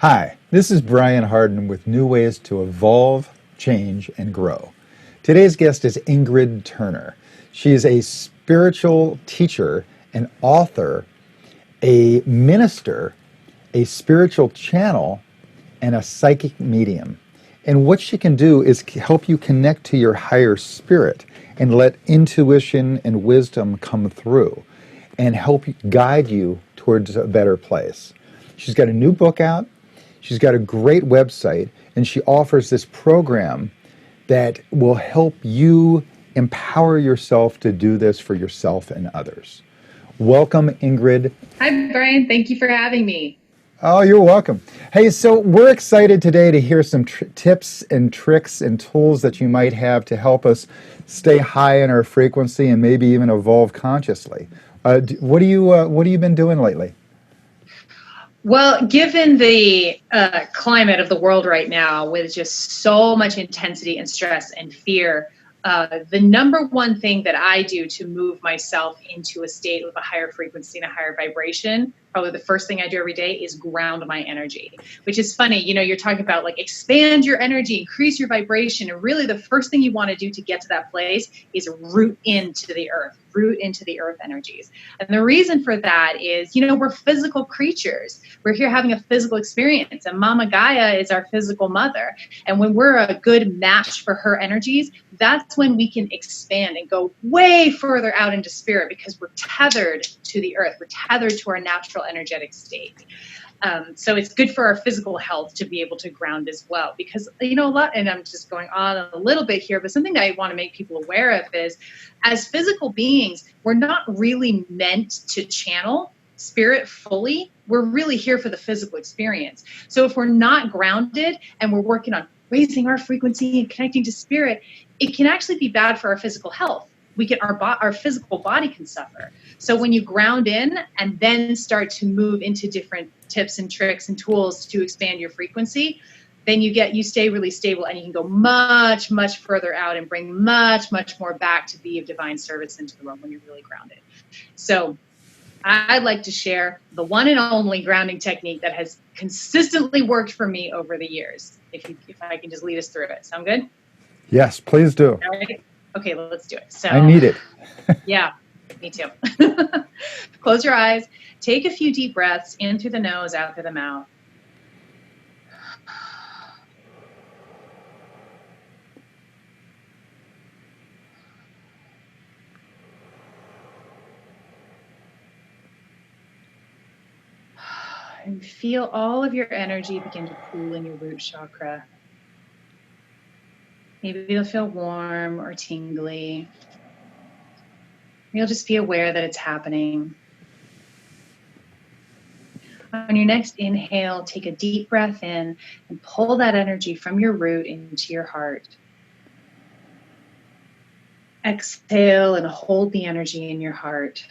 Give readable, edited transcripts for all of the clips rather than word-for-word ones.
Hi, this is Brian Hardin with New Ways to Evolve, Change, and Grow. Today's guest is Ingrid Turner. She is a spiritual teacher, an author, a minister, a spiritual channel, and a psychic medium. And what she can do is help you connect to your higher spirit and let intuition and wisdom come through and help guide you towards a better place. She's got a new book out. She's got a great website, and she offers this program that will help you empower yourself to do this for yourself and others. Welcome, Ingrid. Hi, Brian. Thank you for having me. Oh, you're welcome. Hey, so we're excited today to hear some tips and tricks and tools that you might have to help us stay high in our frequency and maybe even evolve consciously. What have you been doing lately? Well, given the climate of the world right now, with just so much intensity and stress and fear, the number one thing that I do to move myself into a state of a higher frequency and a higher vibration, probably the first thing I do every day, is ground my energy, which is funny. You know, you're talking about like expand your energy, increase your vibration. And really the first thing you want to do to get to that place is root into the earth energies. And the reason for that is, you know, we're physical creatures. We're here having a physical experience, and Mama Gaia is our physical mother. And when we're a good match for her energies, that's when we can expand and go way further out into spirit, because we're tethered to the earth. We're tethered to our natural energetic state. So it's good for our physical health to be able to ground as well, because, you know, and I'm just going on a little bit here, but something that I want to make people aware of is, as physical beings, we're not really meant to channel spirit fully. We're really here for the physical experience. So if we're not grounded and we're working on raising our frequency and connecting to spirit, it can actually be bad for our physical health. Our physical body can suffer. So when you ground in and then start to move into different tips and tricks and tools to expand your frequency, then you stay really stable, and you can go much, much further out and bring much, much more back to be of divine service into the world when you're really grounded. So I'd like to share the one and only grounding technique that has consistently worked for me over the years. If I can just lead us through it. Sound good? Yes, please do. All right. Okay, let's do it. So I need it. Yeah, me too. Close your eyes. Take a few deep breaths in through the nose, out through the mouth. And feel all of your energy begin to cool in your root chakra. Maybe you'll feel warm or tingly. You'll just be aware that it's happening. On your next inhale, take a deep breath in and pull that energy from your root into your heart. Exhale and hold the energy in your heart.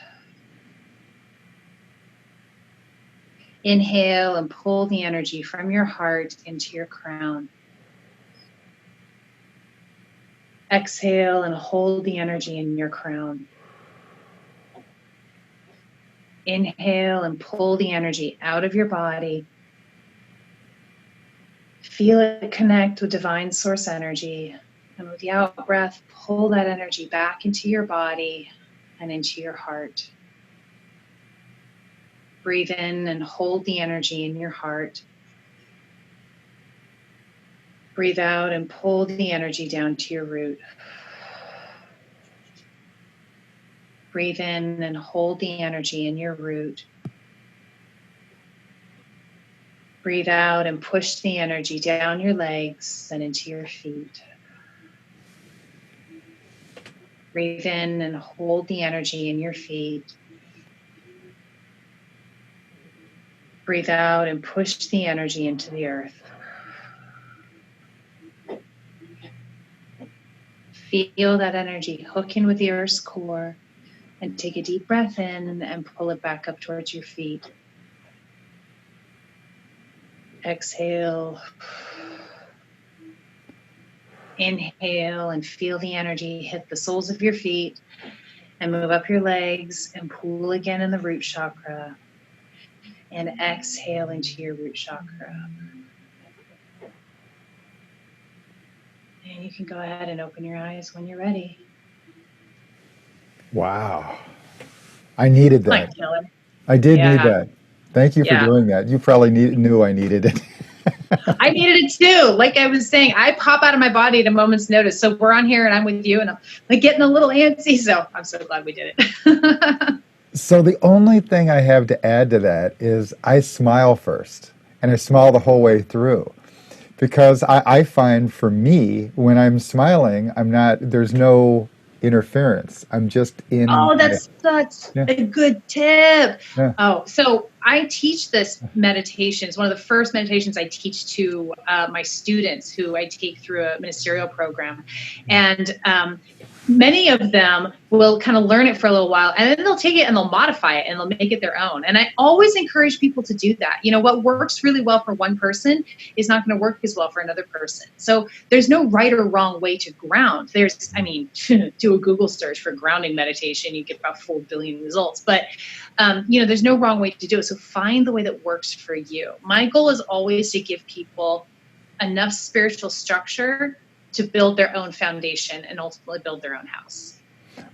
Inhale and pull the energy from your heart into your crown. Exhale and hold the energy in your crown. Inhale and pull the energy out of your body. Feel it connect with divine source energy. And with the out breath, pull that energy back into your body and into your heart. Breathe in and hold the energy in your heart. Breathe out and pull the energy down to your root. Breathe in and hold the energy in your root. Breathe out and push the energy down your legs and into your feet. Breathe in and hold the energy in your feet. Breathe out and push the energy into the earth. Feel that energy hook in with the earth's core, and take a deep breath in and pull it back up towards your feet. Exhale. Inhale and feel the energy hit the soles of your feet and move up your legs and pull again in the root chakra. And exhale into your root chakra. And you can go ahead and open your eyes when you're ready. Wow. I needed My that. killer. I did need Yeah. that. Thank you for Yeah. doing that. You probably knew I needed it. I needed it too. Like I was saying, I pop out of my body at a moment's notice. So we're on here and I'm with you and I'm like getting a little antsy. So I'm so glad we did it. So the only thing I have to add to that is I smile first, and I smile the whole way through. Because I find for me, when I'm smiling, there's no interference. I'm just in Oh, my, that's such yeah, a good tip. yeah. Oh, so I teach this meditation. It's one of the first meditations I teach to my students who I take through a ministerial program. And many of them will kind of learn it for a little while and then they'll take it and they'll modify it and they'll make it their own. And I always encourage people to do that. You know, what works really well for one person is not going to work as well for another person. So there's no right or wrong way to ground. Do a Google search for grounding meditation, you get about 4 billion results. But, there's no wrong way to do it. So find the way that works for you. My goal is always to give people enough spiritual structure to build their own foundation and ultimately build their own house.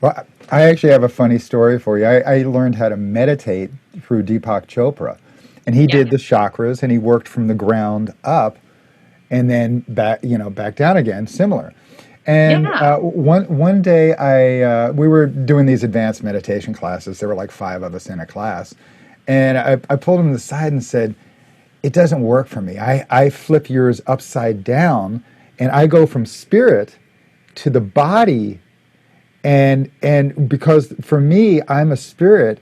Well, I actually have a funny story for you. I learned how to meditate through Deepak Chopra, and he did the chakras, and he worked from the ground up, and then back down again, similar. And one day, we were doing these advanced meditation classes. There were like 5 of us in a class, and I pulled him to the side and said, "It doesn't work for me. I flip yours upside down, and I go from spirit to the body, and because for me, I'm a spirit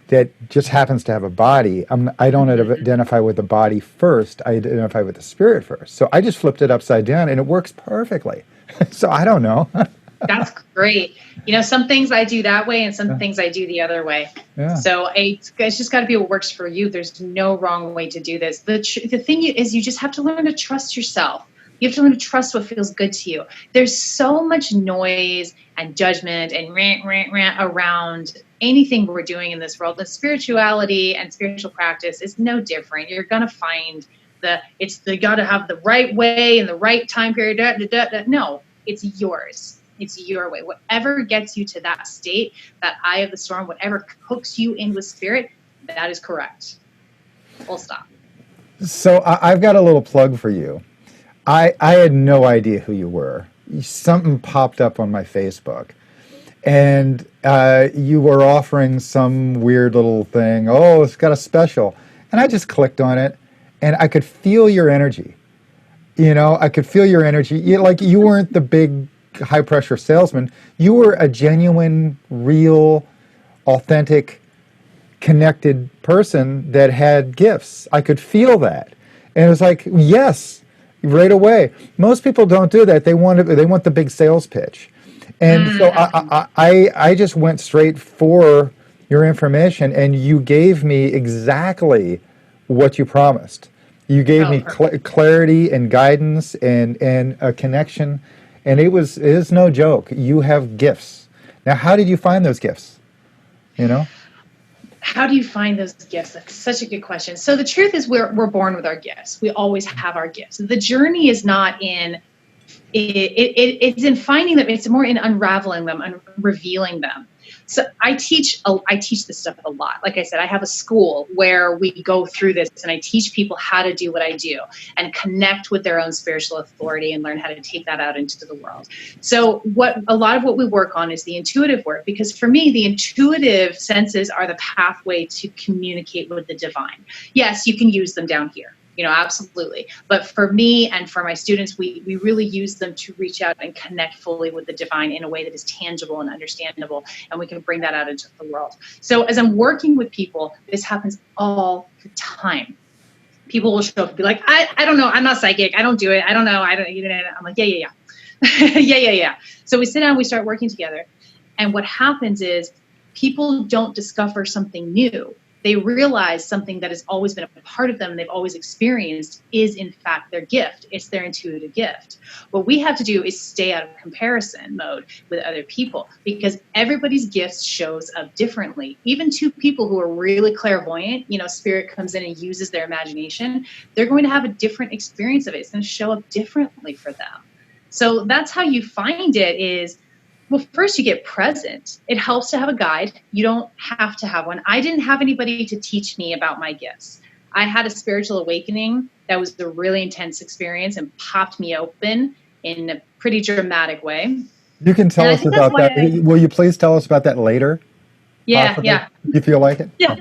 that just happens to have a body. I don't identify with the body first. I identify with the spirit first. So I just flipped it upside down, and it works perfectly. So I don't know." That's great. Some things I do that way and some things I do the other way. Yeah. So it's just got to be what works for you. There's no wrong way to do this. The thing is you just have to learn to trust yourself. You have to learn to trust what feels good to you. There's so much noise and judgment and rant around anything we're doing in this world. The spirituality and spiritual practice is no different. You're going to find you got to have the right way and the right time period. No, it's yours. It's your way. Whatever gets you to that state, that eye of the storm, whatever hooks you in with spirit, that is correct. Full stop. So I've got a little plug for you. I had no idea who you were. Something popped up on my Facebook, and you were offering some weird little thing. Oh, it's got a special. And I just clicked on it, and I could feel your energy. I could feel your energy. You weren't the big high-pressure salesman. You were a genuine, real, authentic, connected person that had gifts. I could feel that. And it was like, yes, right away. Most people don't do that. They want the big sales pitch. And so I just went straight for your information, and you gave me exactly what you promised. You gave me clarity and guidance and a connection, and it is no joke. You have gifts. Now, how did you find those gifts? How do you find those gifts? That's such a good question. So the truth is we're born with our gifts. We always have our gifts. The journey is not in it's in finding them. It's more in unraveling them and revealing them. So I teach this stuff a lot. Like I said, I have a school where we go through this and I teach people how to do what I do and connect with their own spiritual authority and learn how to take that out into the world. So a lot of what we work on is the intuitive work, because for me, the intuitive senses are the pathway to communicate with the divine. Yes, you can use them down here. Absolutely. But for me and for my students, we really use them to reach out and connect fully with the divine in a way that is tangible and understandable. And we can bring that out into the world. So as I'm working with people, this happens all the time. People will show up and be like, I don't know. I'm not psychic. I don't do it. I don't know. I'm like, yeah. yeah. So we sit down, we start working together. And what happens is people don't discover something new. they realize something that has always been a part of them and they've always experienced is in fact their gift. It's their intuitive gift. What we have to do is stay out of comparison mode with other people, because everybody's gifts shows up differently. Even two people who are really clairvoyant, spirit comes in and uses their imagination, they're going to have a different experience of it. It's going to show up differently for them. So that's how you find it is, well, first you get present. It helps to have a guide. You don't have to have one. I didn't have anybody to teach me about my gifts. I had a spiritual awakening that was a really intense experience and popped me open in a pretty dramatic way. You can tell us about that. Will you please tell us about that later? Yeah, possibly? yeah. You feel like it? Yeah,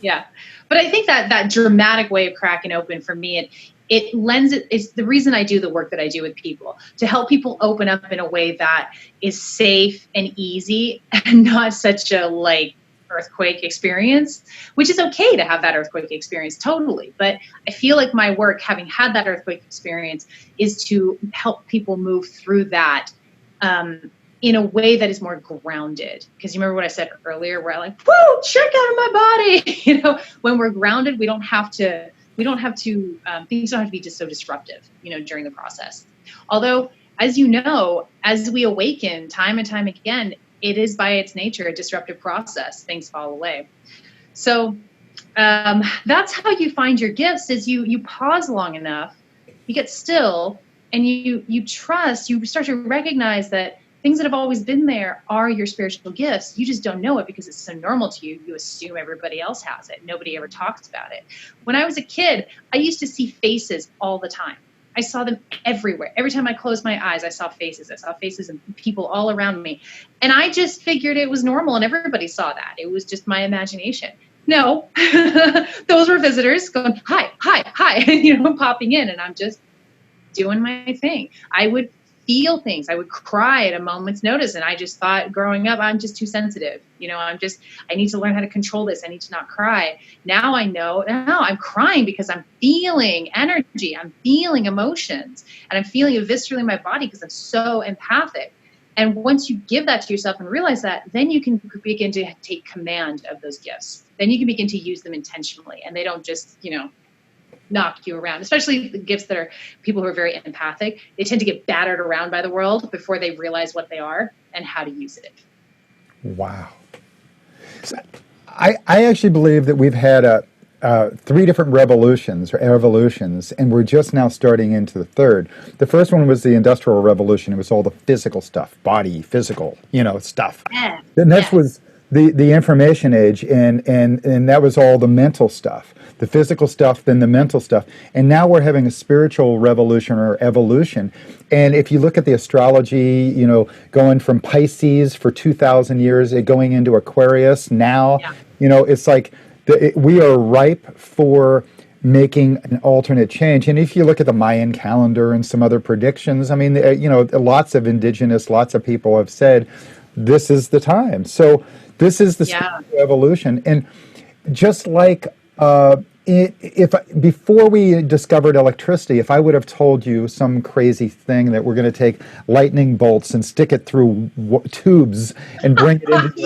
yeah. But I think that dramatic way of cracking open for me, it lends it is the reason I do the work that I do with people, to help people open up in a way that is safe and easy and not such a earthquake experience, which is okay to have that earthquake experience, totally. But I feel like my work, having had that earthquake experience, is to help people move through that in a way that is more grounded. Because you remember what I said earlier, where I whoa, check out of my body. When we're grounded, things don't have to be just so disruptive, during the process. Although, as as we awaken time and time again, it is by its nature a disruptive process. Things fall away. So that's how you find your gifts, is you pause long enough, you get still, and you trust, you start to recognize that things that have always been there are your spiritual gifts. You just don't know it because it's so normal to you. You assume everybody else has it. Nobody ever talks about it. When I was a kid, I used to see faces all the time. I saw them everywhere. Every time I closed my eyes, I saw faces. I saw faces and people all around me. And I just figured it was normal and everybody saw that. It was just my imagination. No, those were visitors going, hi, hi, hi, popping in. And I'm just doing my thing. I would feel things. I would cry at a moment's notice. And I just thought growing up, I'm just too sensitive. I need to learn how to control this. I need to not cry. Now I know, I'm crying because I'm feeling energy. I'm feeling emotions, and I'm feeling it viscerally in my body because I'm so empathic. And once you give that to yourself and realize that, then you can begin to take command of those gifts. Then you can begin to use them intentionally, and they don't just, knock you around, especially the gifts that are people who are very empathic. They tend to get battered around by the world before they realize what they are and how to use it. Wow. So I actually believe that we've had 3 different revolutions or evolutions, and we're just now starting into the third. The first one was the Industrial Revolution. It was all the physical stuff, body, physical, stuff. Yeah. The next was the information age, and that was all the mental stuff. The physical stuff, then the mental stuff. And now we're having a spiritual revolution or evolution. And if you look at the astrology, going from Pisces for 2,000 years, going into Aquarius now, it's like we are ripe for making an alternate change. And if you look at the Mayan calendar and some other predictions, lots of people have said, this is the time. So this is the spiritual evolution. And just like before we discovered electricity, if I would have told you some crazy thing that we're going to take lightning bolts and stick it through tubes and bring it into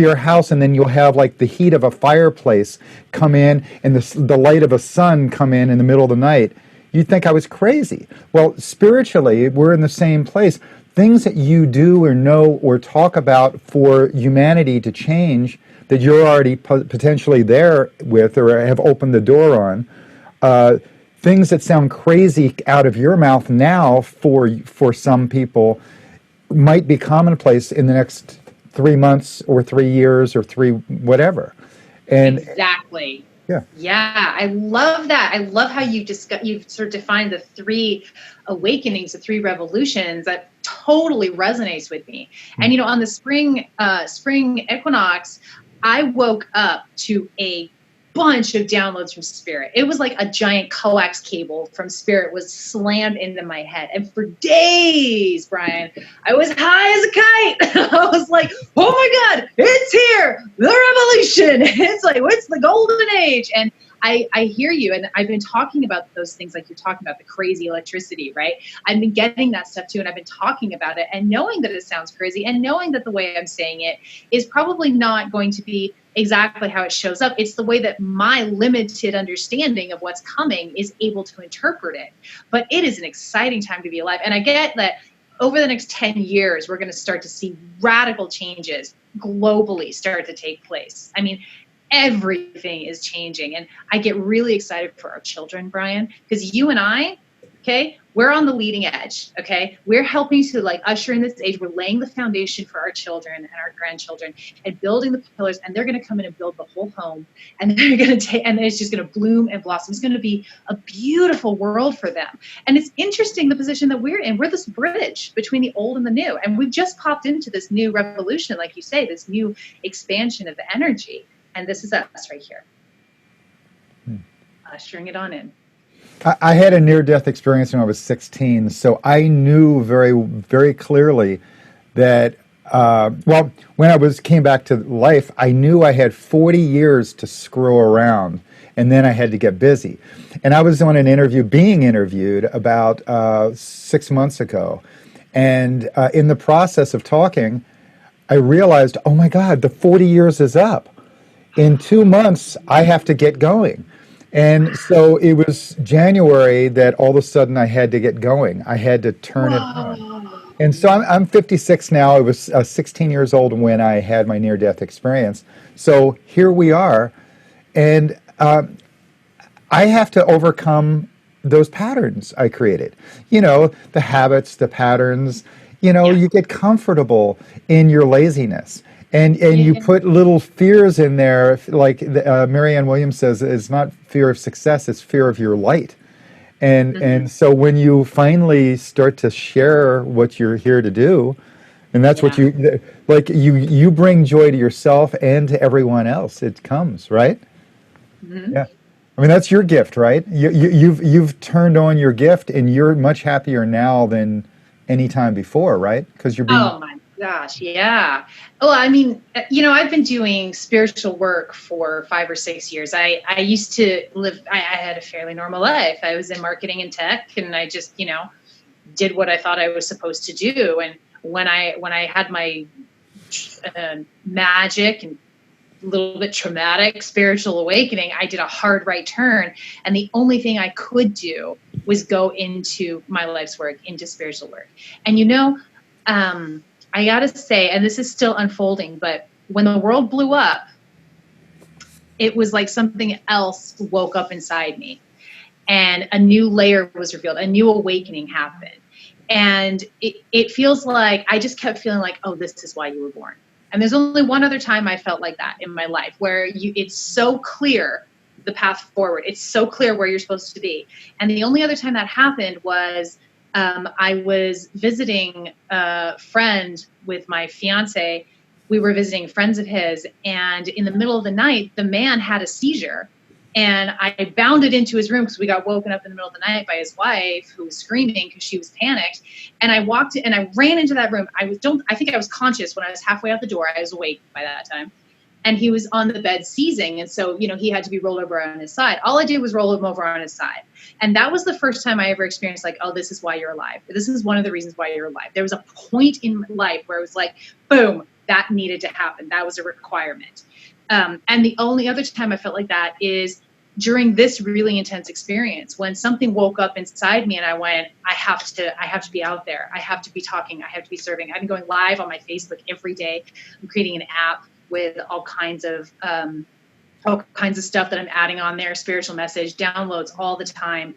your house, and then you'll have the heat of a fireplace come in and the light of a sun come in the middle of the night, you'd think I was crazy. Well, spiritually, we're in the same place. Things that you do or know or talk about for humanity to change, that you're already potentially there with or have opened the door on, things that sound crazy out of your mouth now for some people might be commonplace in the next 3 months or 3 years or 3 whatever. And exactly. Yeah, I love that. I love how you've sort of defined the 3 awakenings, the 3 revolutions. That totally resonates with me. And on the spring equinox, I woke up to a bunch of downloads from Spirit. It was like a giant coax cable from Spirit was slammed into my head. And for days, Brian, I was high as a kite. I was like, oh my God, it's here. The revolution. It's the golden age. And I hear you. And I've been talking about those things like you're talking about, the crazy electricity, right? I've been getting that stuff too. And I've been talking about it and knowing that it sounds crazy and knowing that the way I'm saying it is probably not going to be exactly how it shows up. It's the way that my limited understanding of what's coming is able to interpret it. But it is an exciting time to be alive. And I get that over the next 10 years, we're going to start to see radical changes globally start to take place. I mean, everything is changing. And I get really excited for our children, Brian, because you and I, okay, we're on the leading edge, okay? We're helping to like usher in this age. We're laying the foundation for our children and our grandchildren and building the pillars, and they're going to come in and build the whole home, and they're going to take, and it's just going to bloom and blossom. It's going to be a beautiful world for them. And it's interesting the position that we're in. We're this bridge between the old and the new, and we've just popped into this new revolution, like you say, this new expansion of the energy. And this is us right here, ushering it on in. I had a near-death experience when I was 16, so I knew very, very clearly that, well, when I came back to life, I knew I had 40 years to screw around, and then I had to get busy. And I was on an interview, being interviewed about 6 months ago, and in the process of talking, I realized, oh my God, the 40 years is up. In 2 months, I have to get going. And so it was January that all of a sudden I had to get going. I had to turn it on. And so I'm 56 now. I was 16 years old when I had my near-death experience. So here we are. And I have to overcome those patterns I created. You know, the habits, the patterns. You know, you get comfortable in your laziness. And you put little fears in there, like Marianne Williams says, it's not fear of success, it's fear of your light. And so when you finally start to share what you're here to do, and that's what you bring joy to yourself and to everyone else. It comes, right? Yeah. I mean, that's your gift, right? You've turned on your gift, and you're much happier now than any time before, right? Because you're being... Oh my gosh, yeah. Well, I mean, you know, I've been doing spiritual work for 5 or 6 years. I used to live, I had a fairly normal life. I was in marketing and tech, and I just, you know, did what I thought I was supposed to do. And when I had my magic and a little bit traumatic spiritual awakening, I did a hard right turn. And the only thing I could do was go into my life's work, into spiritual work. And, you know, I got to say, and this is still unfolding, but when the world blew up, it was like something else woke up inside me and a new layer was revealed, a new awakening happened. And it feels like I just kept feeling like, oh, this is why you were born. And there's only one other time I felt like that in my life, where it's so clear the path forward. It's so clear where you're supposed to be. And the only other time that happened was I was visiting a friend with my fiance. We were visiting friends of his, and in the middle of the night, the man had a seizure. And I bounded into his room because we got woken up in the middle of the night by his wife, who was screaming because she was panicked. And I walked in, and I ran into that room. I think I was conscious when I was halfway out the door. I was awake by that time. And he was on the bed seizing. And so, you know, he had to be rolled over on his side. All I did was roll him over on his side. And that was the first time I ever experienced like, oh, this is why you're alive. This is one of the reasons why you're alive. There was a point in life where it was like, boom, that needed to happen. That was a requirement. And the only other time I felt like that is during this really intense experience, when something woke up inside me and I went, I have to be out there. I have to be talking. I have to be serving. I've been going live on my Facebook every day. I'm creating an app with all kinds of stuff that I'm adding on there, spiritual message, downloads all the time.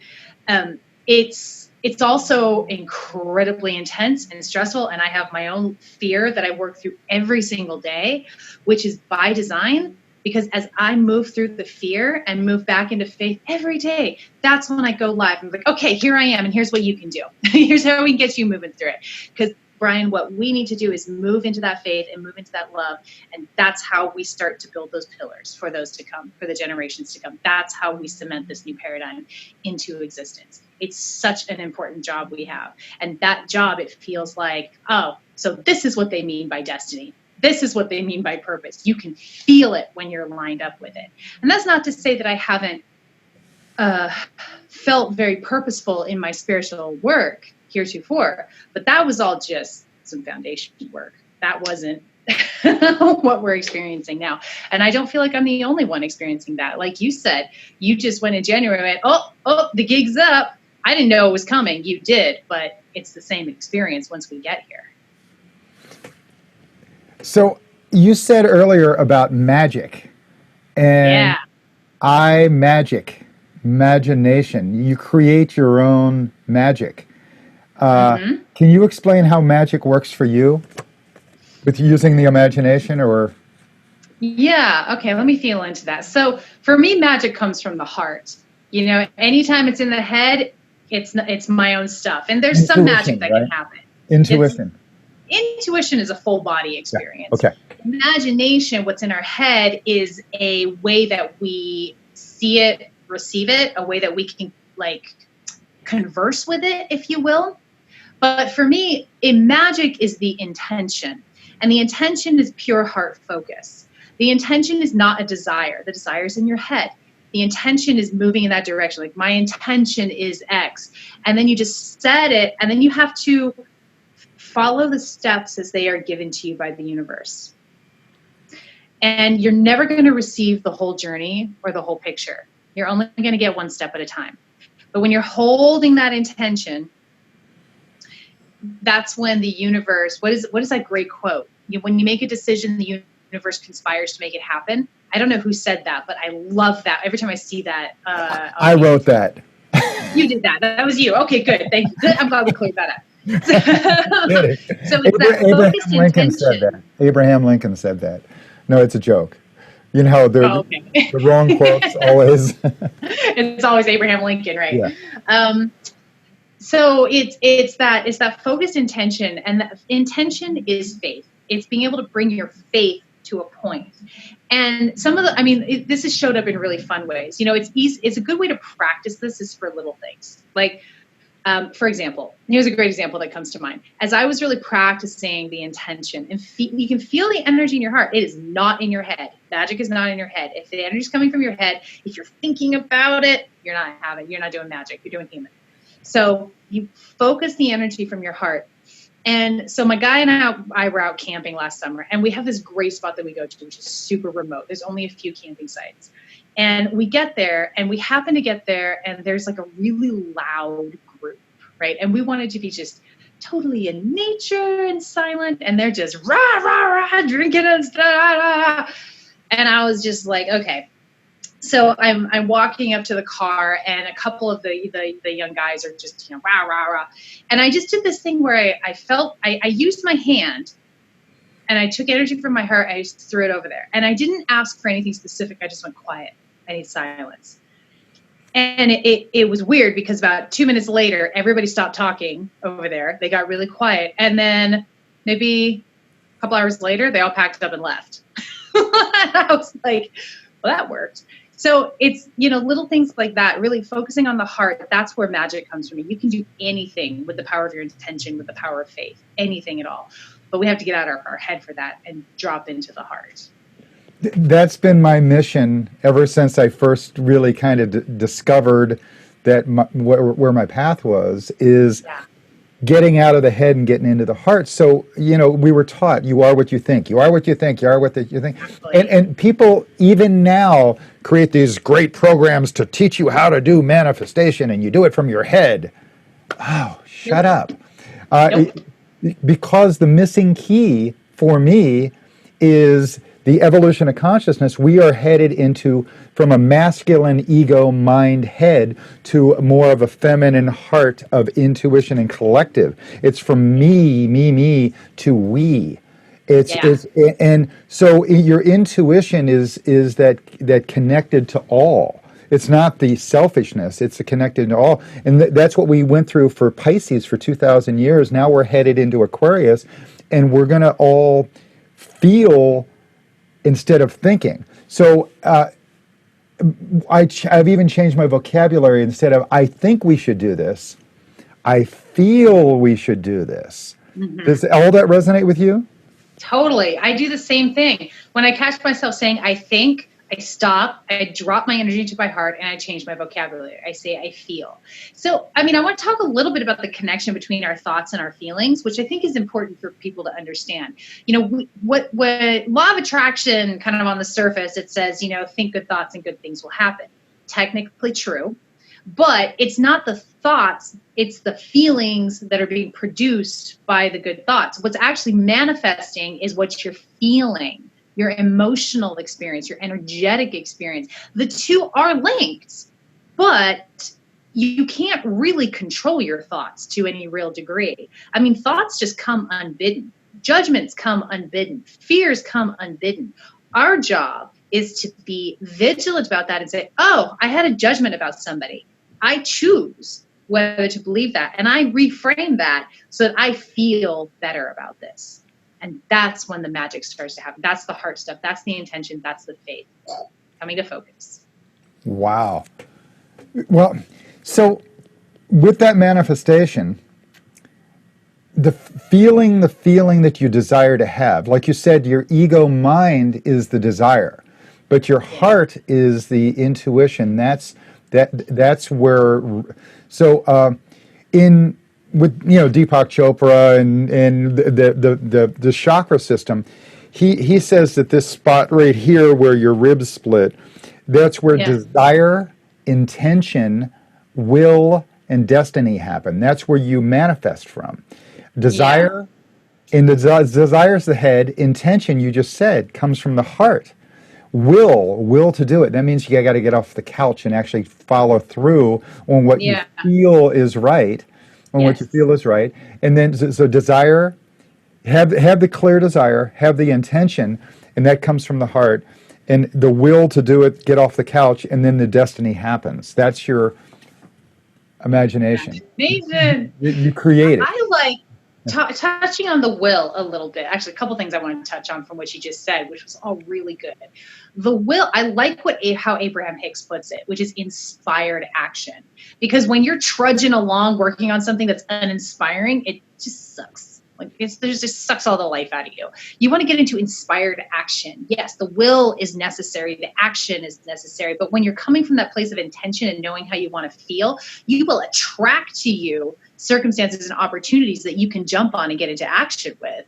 It's also incredibly intense and stressful. And I have my own fear that I work through every single day, which is by design, because as I move through the fear and move back into faith every day, that's when I go live. I'm like, okay, here I am. And here's what you can do. Here's how we can get you moving through it. Because Brian, what we need to do is move into that faith and move into that love. And that's how we start to build those pillars for those to come, for the generations to come. That's how we cement this new paradigm into existence. It's such an important job we have. And that job, it feels like, oh, so this is what they mean by destiny. This is what they mean by purpose. You can feel it when you're lined up with it. And that's not to say that I haven't uh, felt very purposeful in my spiritual work heretofore, but that was all just some foundation work. That wasn't what we're experiencing now. And I don't feel like I'm the only one experiencing that. Like you said, you just went in January and went, oh, the gig's up. I didn't know it was coming. You did, but it's the same experience once we get here. So you said earlier about magic and imagination. You create your own magic. Can you explain how magic works for you with using the imagination or? Yeah. Okay. Let me feel into that. So for me, magic comes from the heart. You know, anytime it's in the head, it's my own stuff. And there's some magic that can happen. Intuition. Intuition is a full body experience. Yeah. Okay. Imagination, what's in our head, is a way that we see it, receive it, a way that we can like converse with it, if you will. But for me, magic is the intention. And the intention is pure heart focus. The intention is not a desire. The desire is in your head. The intention is moving in that direction. Like, my intention is X. And then you just set it, and then you have to follow the steps as they are given to you by the universe. And you're never going to receive the whole journey or the whole picture. You're only going to get one step at a time. But when you're holding that intention, that's when the universe, what is that great quote? When you make a decision, the universe conspires to make it happen. I don't know who said that, but I love that. Every time I see that. I wrote that. You did that. That was you. Okay, good. Thank you. Good. I'm glad we cleared that up. So it's that focused intention. Abraham Lincoln said that. No, it's a joke. You know, the wrong quotes always. It's always Abraham Lincoln, right? Yeah. So it's that focused intention, and that intention is faith. It's being able to bring your faith to a point. And this has showed up in really fun ways. You know, it's easy. It's a good way to practice this is for little things. Like, for example, here's a great example that comes to mind. As I was really practicing the intention, and you can feel the energy in your heart. It is not in your head. Magic is not in your head. If the energy is coming from your head, if you're thinking about it, you're not doing magic. You're doing human. So you focus the energy from your heart. And so my guy and I were out camping last summer, and we have this great spot that we go to, which is super remote. There's only a few camping sites. And we get there, and we happen to get there, and there's like a really loud group, right? And we wanted to be just totally in nature and silent, and they're just rah, rah, rah, drinking and stuff. And I was just like, okay. So I'm walking up to the car, and a couple of the young guys are just, rah, rah, rah. And I just did this thing where I used my hand, and I took energy from my heart. I just threw it over there. And I didn't ask for anything specific. I just went quiet. I need silence. And it was weird, because about 2 minutes later, everybody stopped talking over there. They got really quiet. And then maybe a couple hours later, they all packed up and left. I was like, well, that worked. So it's, little things like that, really focusing on the heart. That's where magic comes from. You can do anything with the power of your intention, with the power of faith, anything at all. But we have to get out of our head for that and drop into the heart. That's been my mission ever since I first really kind of discovered that where my path was, is getting out of the head and getting into the heart. So, we were taught, you are what you think. You are what you think. You are what you think. And people, even now, create these great programs to teach you how to do manifestation, and you do it from your head. Oh, shut up. Because the missing key for me is the evolution of consciousness. We are headed from a masculine ego mind head to more of a feminine heart of intuition and collective. It's from me to we. And so your intuition is that connected to all. It's not the selfishness, it's the connected to all. And that's what we went through for Pisces for 2,000 years. Now we're headed into Aquarius, and we're going to all feel instead of thinking. So I've even changed my vocabulary. Instead of I think we should do this, I feel we should do this. Mm-hmm. Does all that resonate with you? Totally. I do the same thing. When I catch myself saying I think, I stop, I drop my energy to my heart, and I change my vocabulary. I say, I feel. So, I mean, I want to talk a little bit about the connection between our thoughts and our feelings, which I think is important for people to understand. You know, what law of attraction, kind of on the surface, it says, you know, think good thoughts and good things will happen. Technically true, but it's not the thoughts, it's the feelings that are being produced by the good thoughts. What's actually manifesting is what you're feeling. Your emotional experience, your energetic experience. The two are linked, but you can't really control your thoughts to any real degree. I mean, thoughts just come unbidden. Judgments come unbidden. Fears come unbidden. Our job is to be vigilant about that and say, oh, I had a judgment about somebody. I choose whether to believe that. And I reframe that so that I feel better about this. And that's when the magic starts to happen. That's the heart stuff. That's the intention. That's the faith coming to focus. Wow. Well, so with that manifestation, the feeling that you desire to have, like you said, your ego mind is the desire, but your heart is the intuition. That's where. So with Deepak Chopra and the chakra system, he says that this spot right here where your ribs split, that's where desire, intention, will, and destiny happen. That's where you manifest from. Desire, and desire is the head. Intention, you just said, comes from the heart. Will to do it. That means you got to get off the couch and actually follow through on what you feel is right. What you feel is right. And then, so desire, have the clear desire, have the intention, and that comes from the heart, and the will to do it, get off the couch, and then the destiny happens. That's your imagination. Amazing. You create it. I like touching on the will a little bit. Actually, a couple things I wanted to touch on from what you just said, which was all really good. The will, I like how Abraham Hicks puts it, which is inspired action. Because when you're trudging along working on something that's uninspiring, it just sucks. Like it just sucks all the life out of you. You want to get into inspired action. Yes, the will is necessary. The action is necessary. But when you're coming from that place of intention and knowing how you want to feel, you will attract to you circumstances and opportunities that you can jump on and get into action with.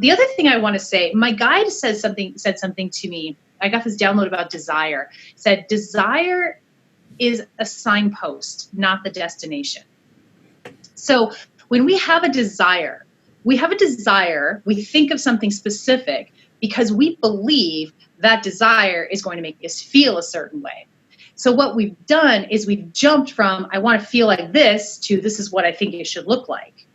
The other thing I want to say, my guide said something to me. I got this download about desire. It said, desire is a signpost, not the destination. So when we have a desire, we think of something specific because we believe that desire is going to make us feel a certain way. So what we've done is we've jumped from, I want to feel like this, to this is what I think it should look like.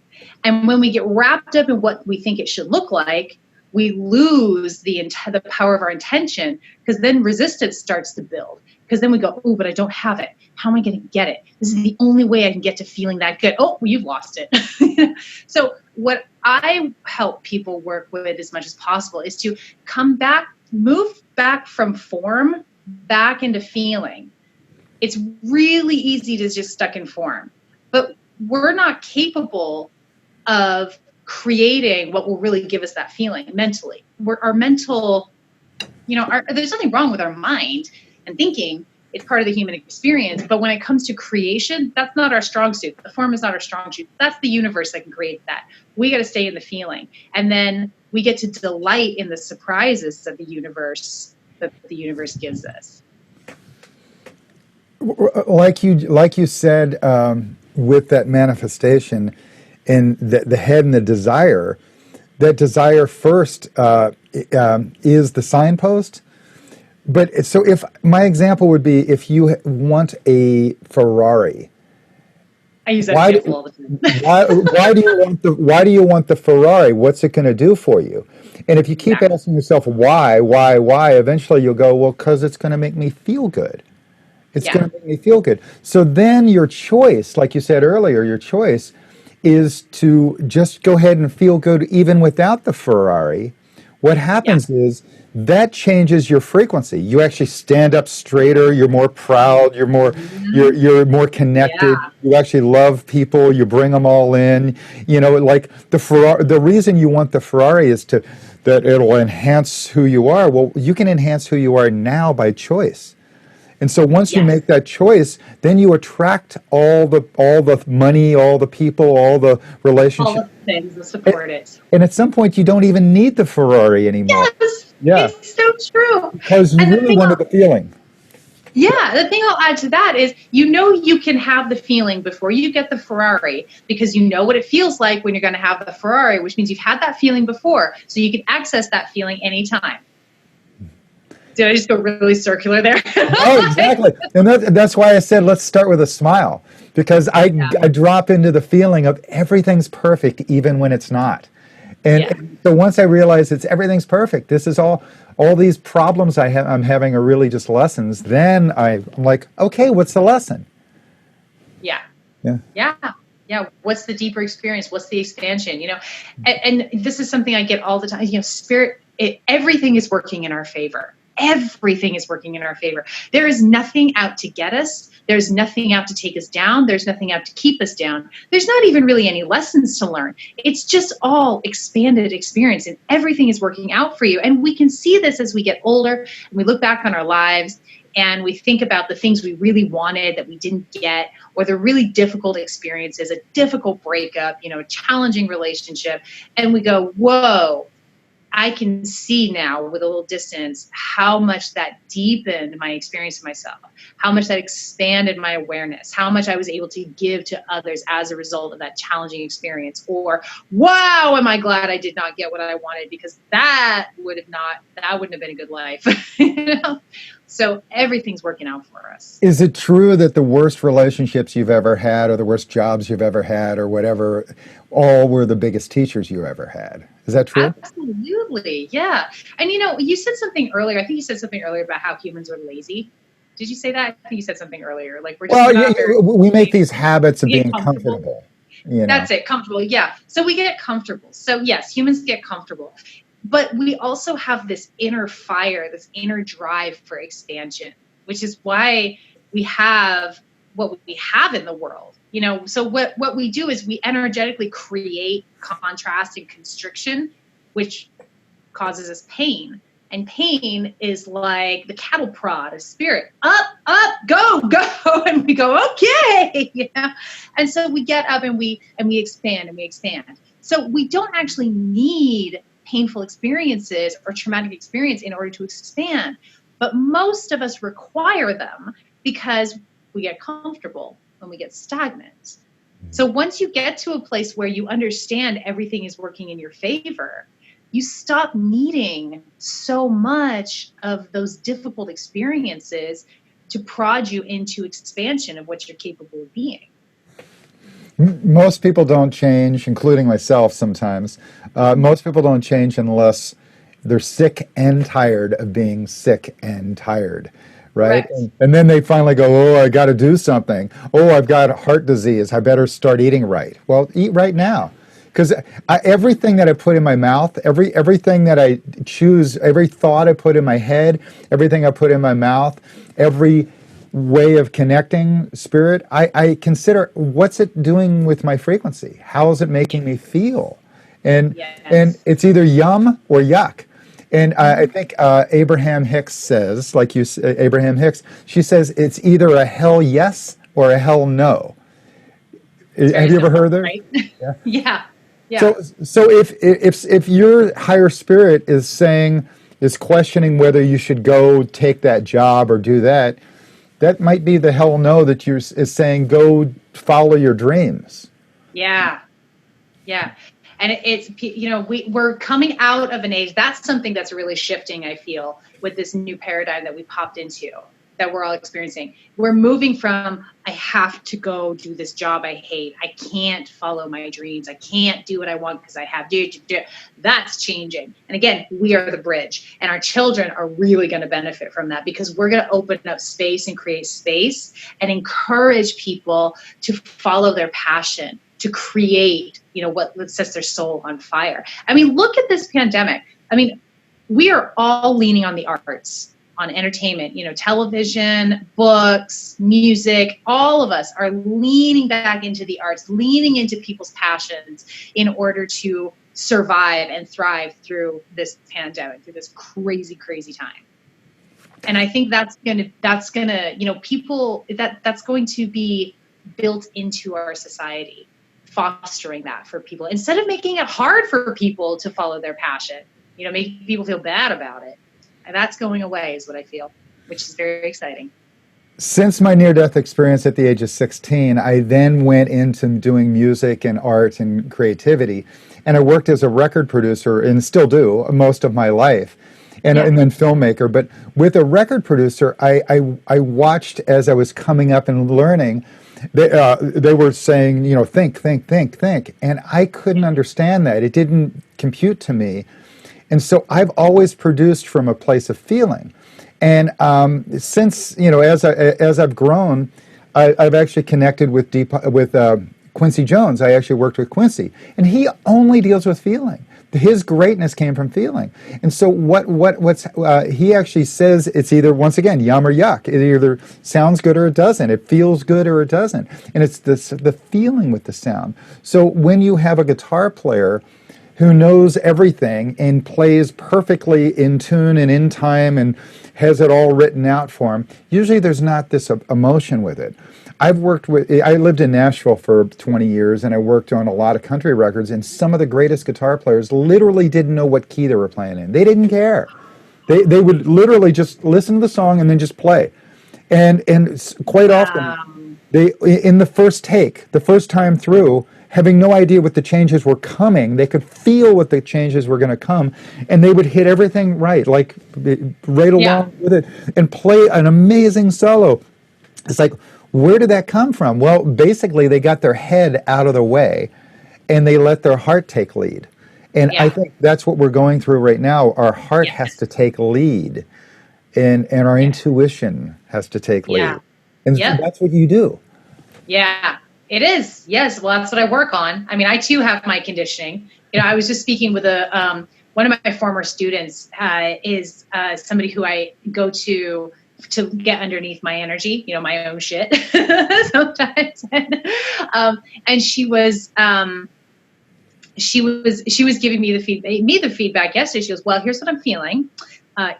And when we get wrapped up in what we think it should look like, we lose the power of our intention, because then resistance starts to build. Because then we go, oh, but I don't have it. How am I going to get it? This is the only way I can get to feeling that good. Oh, you've lost it. So what I help people work with as much as possible is to come back, move back from form, back into feeling. It's really easy to just stuck in form, but we're not capable of creating what will really give us that feeling mentally. Our mental, there's nothing wrong with our mind and thinking. It's part of the human experience. But when it comes to creation, that's not our strong suit. The form is not our strong suit. That's the universe that can create that. We got to stay in the feeling. And then we get to delight in the surprises that the universe gives us. Like you said, with that manifestation and the head and the desire, that desire first is the signpost. But so if my example would be, if you want a Ferrari, I use that example all the time. why do you want the Ferrari? What's it going to do for you? And if you keep asking yourself why, eventually you'll go, well, because it's going to make me feel good. It's going to make me feel good. So then your choice, like you said earlier, your choice is to just go ahead and feel good even without the Ferrari. What happens is that changes your frequency. You actually stand up straighter. You're more proud. You're more you're more connected. Yeah. You actually love people. You bring them all in. Like the Ferrari. The reason you want the Ferrari is to that it'll enhance who you are. Well, you can enhance who you are now by choice. And so once you make that choice, then you attract all the money, all the people, all the All relationships. of the things that support it. And at some point, you don't even need the Ferrari anymore. Yes, Yeah, it's so true. because you And the really thing wanted the feeling. the thing I'll add to that is, you can have the feeling before you get the Ferrari, because you know what it feels like when you're going to have the Ferrari, which means you've had that feeling before, so you can access that feeling anytime. Did I just go really circular there? Oh, exactly. And that's why I said, let's start with a smile, because I drop into the feeling of everything's perfect, even when it's not. And so once I realize everything's perfect, this is all these problems I'm having are really just lessons. Then I'm like, okay, what's the lesson? Yeah. Yeah. Yeah. Yeah. What's the deeper experience? What's the expansion? And this is something I get all the time. Spirit, everything is working in our favor. Everything is working in our favor. There is nothing out to get us. There's nothing out to take us down. There's nothing out to keep us down. There's not even really any lessons to learn. It's just all expanded experience, and everything is working out for you. And we can see this as we get older and we look back on our lives and we think about the things we really wanted that we didn't get, or the really difficult experiences, a difficult breakup, a challenging relationship. And we go, whoa, I can see now with a little distance how much that deepened my experience of myself, how much that expanded my awareness, how much I was able to give to others as a result of that challenging experience. Or, wow, am I glad I did not get what I wanted, because that wouldn't have been a good life. So everything's working out for us. Is it true that the worst relationships you've ever had, or the worst jobs you've ever had, or whatever, all were the biggest teachers you ever had? Is that true? Absolutely. Yeah. And you said something earlier. I think you said something earlier about how humans are lazy. Did you say that? I think you said something earlier. Like we make these habits of being comfortable. That's it. Comfortable. Yeah. So we get comfortable. So yes, humans get comfortable. But we also have this inner fire, this inner drive for expansion, which is why we have what we have in the world. So what we do is we energetically create contrast and constriction, which causes us pain. And pain is like the cattle prod of spirit. Up, go. And we go, okay. And so we get up and we expand and we expand. So we don't actually need painful experiences or traumatic experience in order to expand. But most of us require them because we get comfortable when we get stagnant. So once you get to a place where you understand everything is working in your favor, you stop needing so much of those difficult experiences to prod you into expansion of what you're capable of being. Most people don't change, including myself sometimes. Most people don't change unless they're sick and tired of being sick and tired, right? And then they finally go, oh, I got to do something. Oh, I've got heart disease. I better start eating right. Well, eat right now. Because everything that I put in my mouth, everything that I choose, every thought I put in my head, everything I put in my mouth, every way of connecting spirit, I consider, what's it doing with my frequency? How is it making me feel? And it's either yum or yuck. And I think Abraham Hicks says, Abraham Hicks, she says it's either a hell yes or a hell no. Have you ever heard that? Right? Yeah. So if your higher spirit is questioning whether you should go take that job or do that, that might be the hell no that is saying go follow your dreams. Yeah. And it's we're coming out of an age. That's something that's really shifting, I feel, with this new paradigm that we popped into, that we're all experiencing. We're moving from, I have to go do this job I hate. I can't follow my dreams. I can't do what I want because I have to. That's changing. And again, we are the bridge. And our children are really going to benefit from that, because we're going to open up space and create space and encourage people to follow their passion, to create, what sets their soul on fire. I mean, look at this pandemic. I mean, we are all leaning on the arts, on entertainment, television, books, music. All of us are leaning back into the arts, leaning into people's passions in order to survive and thrive through this pandemic, through this crazy, crazy time. And I think that's gonna, that's going to be built into our society, fostering that for people instead of making it hard for people to follow their passion, making people feel bad about it. And that's going away is what I feel, which is very exciting. Since my near-death experience at the age of 16, I then went into doing music and art and creativity. And I worked as a record producer, and still do, most of my life, and then filmmaker. But with a record producer, I watched as I was coming up and learning. They were saying, think, think, think, think. And I couldn't understand that. It didn't compute to me. And so I've always produced from a place of feeling. And since, as I've grown, I've actually connected with Quincy Jones. I actually worked with Quincy, and he only deals with feeling. His greatness came from feeling. And so he actually says it's either, once again, yum or yuck. It either sounds good or it doesn't. It feels good or it doesn't. And it's the feeling with the sound. So when you have a guitar player who knows everything and plays perfectly in tune and in time and has it all written out for him, usually there's not this emotion with it. I lived in Nashville for 20 years, and I worked on a lot of country records, and some of the greatest guitar players literally didn't know what key they were playing in. They didn't care. They would literally just listen to the song and then just play. And quite often, in the first take, the first time through, having no idea what the changes were coming, they could feel what the changes were going to come, and they would hit everything right along with it, and play an amazing solo. It's like, where did that come from? Well, basically, they got their head out of the way, and they let their heart take lead. And I think that's what we're going through right now. Our heart has to take lead, and our intuition has to take lead. And that's what you do. Yeah. It is. Yes. Well, that's what I work on. I mean, I too have my conditioning. I was just speaking with one of my former students is somebody who I go to get underneath my energy, my own shit sometimes. And she was giving me the feedback yesterday. She goes, well, here's what I'm feeling.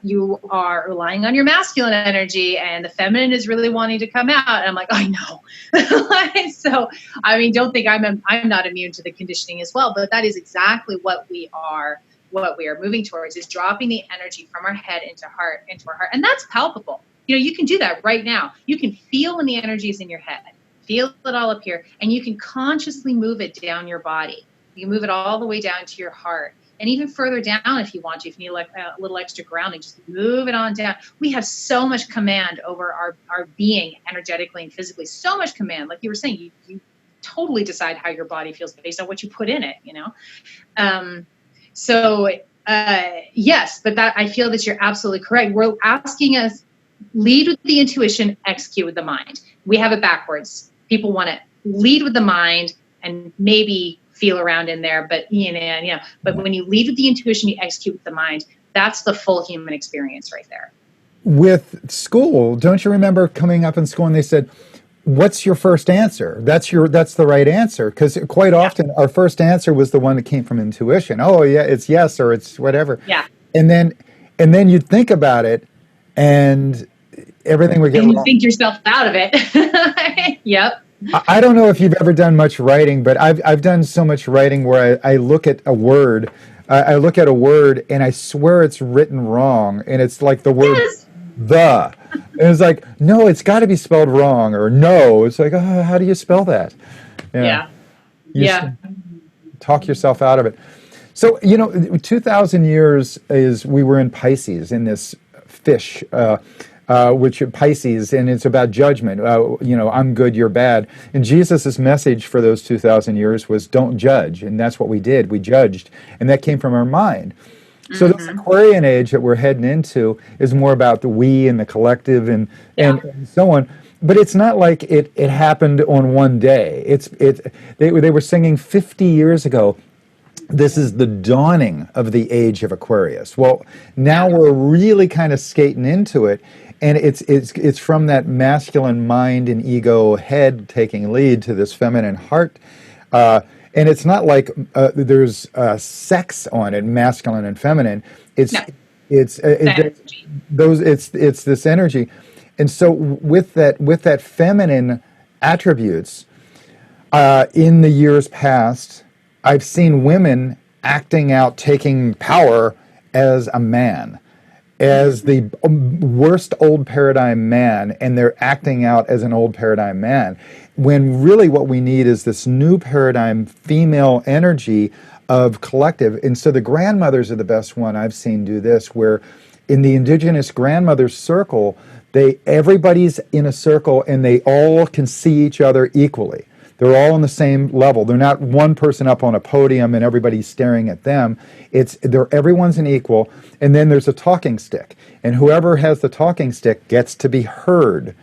You are relying on your masculine energy, and the feminine is really wanting to come out. And I'm like, I know. So, I mean, don't think I'm not immune to the conditioning as well, but that is exactly what we are moving towards, is dropping the energy from our head into our heart. And that's palpable. You can do that right now. You can feel when the energy is in your head, feel it all up here, and you can consciously move it down your body. You can move it all the way down to your heart. And even further down if you want to, if you need like a little extra grounding, just move it on down. We have so much command over our being energetically and physically, so much command. Like you were saying, you totally decide how your body feels based on what you put in it, Yes, but I feel that you're absolutely correct. We're asking us, lead with the intuition, execute with the mind. We have it backwards. People want to lead with the mind and maybe feel around in there, but but when you lead with the intuition, you execute with the mind. That's the full human experience right there. With school, don't you remember coming up in school and they said, what's your first answer? That's the right answer. Because quite often our first answer was the one that came from intuition. Oh yeah, it's yes, or it's whatever. Yeah. And then you'd think about it, and everything would get wrong. And you think yourself out of it. Yep. I don't know if you've ever done much writing, but I've done so much writing where I look at a word, and I swear it's written wrong, and it's like the word the. And it's like, no, it's got to be spelled wrong, or no. It's like, oh, how do you spell that? Yeah. Talk yourself out of it. So, 2,000 years we were in Pisces, in this fish, which Pisces, and it's about judgment. I'm good, you're bad. And Jesus' message for those 2,000 years was don't judge. And that's what we did. We judged. And that came from our mind. So this Aquarian age that we're heading into is more about the we and the collective and so on. But it's not like it happened on one day. They were singing 50 years ago, this is the dawning of the age of Aquarius. Well, now we're really kind of skating into it. And it's from that masculine mind and ego head taking lead to this feminine heart. And it's not like there's sex on it, masculine and feminine. It's No, it's energy. those it's this energy, and so with that feminine attributes, in the years past, I've seen women acting out, taking power as a man, as the worst old paradigm man, and they're acting out as an old paradigm man, when really what we need is this new paradigm female energy of collective. And so the grandmothers are the best one I've seen do this, where in the indigenous grandmother's circle, everybody's in a circle and they all can see each other equally. They're all on the same level. They're not one person up on a podium and everybody's staring at them. Everyone's an equal, and then there's a talking stick. And whoever has the talking stick gets to be heard.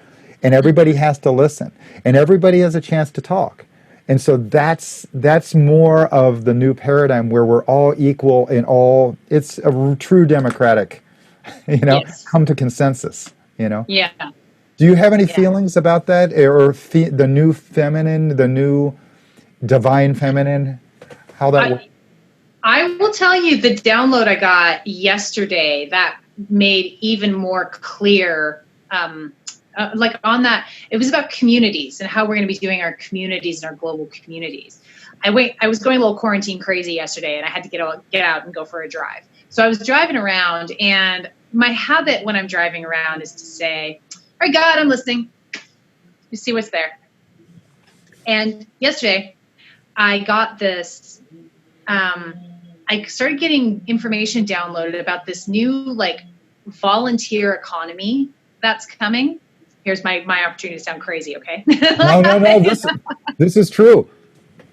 And everybody has to listen. And everybody has a chance to talk. And so that's more of the new paradigm where we're all equal and it's a true democratic, Yes. come to consensus, Yeah. Do you have any Yeah. feelings about that, or the new feminine, the new divine feminine, how that works? I will tell you the download I got yesterday that made even more clear. Like on that, it was about communities and how we're going to be doing our communities and our global communities. I was going a little quarantine crazy yesterday, and I had to get out and go for a drive. So I was driving around, and my habit when I'm driving around is to say, "All right, God, I'm listening. You see what's there." And yesterday, I got this. I started getting information downloaded about this new volunteer economy that's coming. Here's my opportunity to sound crazy, okay? No. This is true.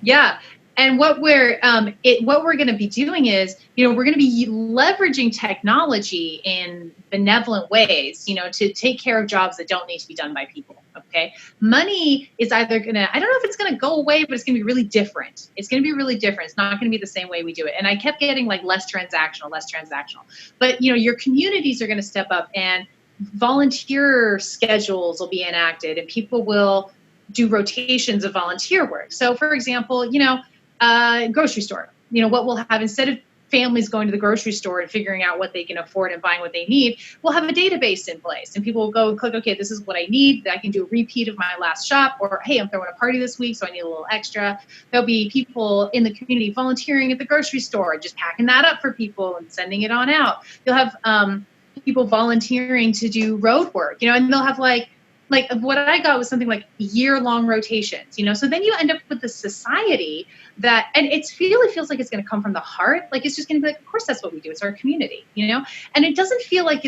Yeah. And what we're going to be doing is, we're going to be leveraging technology in benevolent ways, to take care of jobs that don't need to be done by people. Okay. Money is either I don't know if it's going to go away, but it's going to be really different. It's going to be really different. It's not going to be the same way we do it. And I kept getting less transactional. But, your communities are going to step up, and volunteer schedules will be enacted, and people will do rotations of volunteer work. So for example, grocery store, what we'll have, instead of families going to the grocery store and figuring out what they can afford and buying what they need, we'll have a database in place, and people will go and click, okay, this is what I need. I can do a repeat of my last shop, or, hey, I'm throwing a party this week, so I need a little extra. There'll be people in the community volunteering at the grocery store, just packing that up for people and sending it on out. You'll have people volunteering to do road work, and they'll have like what I got was something like year-long rotations, so then you end up with a society that, and it really feels like it's going to come from the heart. It's just going to be of course, that's what we do. It's our community, and it doesn't feel like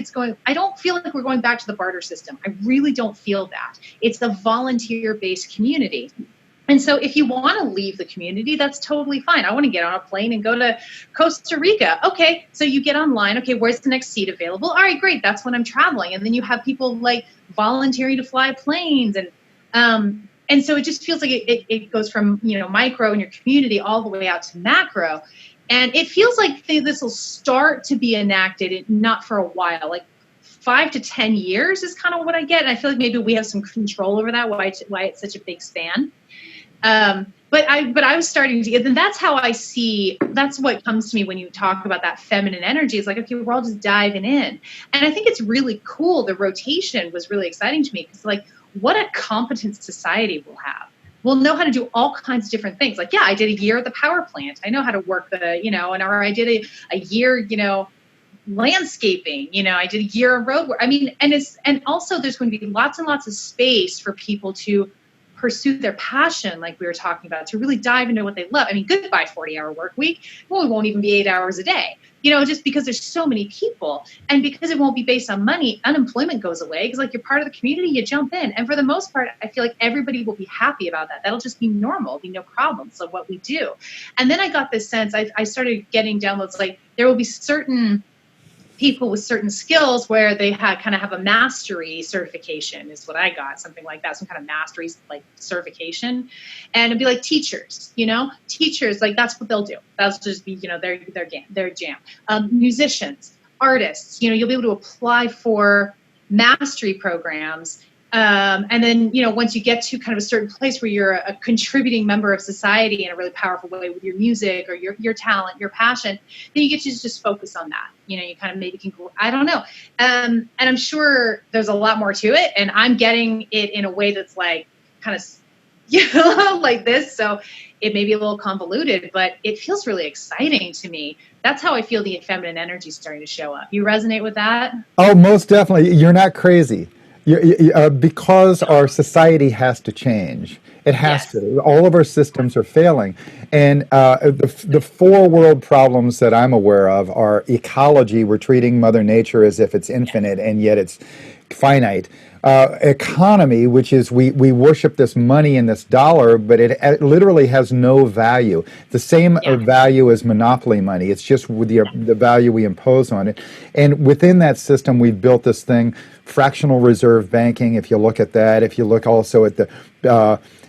I don't feel like we're going back to the barter system. I really don't feel that. It's a volunteer-based community. And so if you want to leave the community, that's totally fine. I want to get on a plane and go to Costa Rica. Okay, so you get online. Okay, where's the next seat available? All right, great. That's when I'm traveling. And then you have people volunteering to fly planes. And so it just feels like it goes from, micro in your community all the way out to macro. And it feels like this will start to be enacted, not for a while, 5 to 10 years is kind of what I get. And I feel like maybe we have some control over that, why it's such a big span. But I was starting to get, and that's how I see, that's what comes to me when you talk about that feminine energy. It's okay, we're all just diving in. And I think it's really cool. The rotation was really exciting to me, because what a competent society we'll have. We'll know how to do all kinds of different things. I did a year at the power plant. I know how to work or I did a year, landscaping, I did a year of road work. I mean, and also there's going to be lots and lots of space for people to pursue their passion, like we were talking about, to really dive into what they love. I mean, goodbye 40-hour work week. Well, it won't even be 8 hours a day, just because there's so many people, and because it won't be based on money, unemployment goes away, because you're part of the community, you jump in. And for the most part, I feel like everybody will be happy about that. That'll just be normal, be no problems of what we do. And then I got this sense, I started getting downloads, there will be certain people with certain skills where they kind of have a mastery certification, is what I got, something like that, some kind of mastery certification. And it'd be like teachers, teachers, that's what they'll do. That'll just be, their jam. Musicians, artists, you'll be able to apply for mastery programs And then, once you get to kind of a certain place where you're a contributing member of society in a really powerful way with your music or your talent, your passion, then you get to just focus on that. You kind of maybe can go, I don't know. And I'm sure there's a lot more to it. And I'm getting it in a way that's like kind of, like this. So it may be a little convoluted, but it feels really exciting to me. That's how I feel the feminine energy starting to show up. You resonate with that? Oh, most definitely. You're not crazy. Because our society has to change. It has Yes. to. All of our systems are failing. And the four world problems that I'm aware of are ecology. We're treating Mother Nature as if it's infinite, and yet it's finite. Economy, which is we worship this money and this dollar, but it literally has no value. The same value as monopoly money. It's just with the value we impose on it. And within that system, we've built this thing, fractional reserve banking. If you look at that, if you look also at the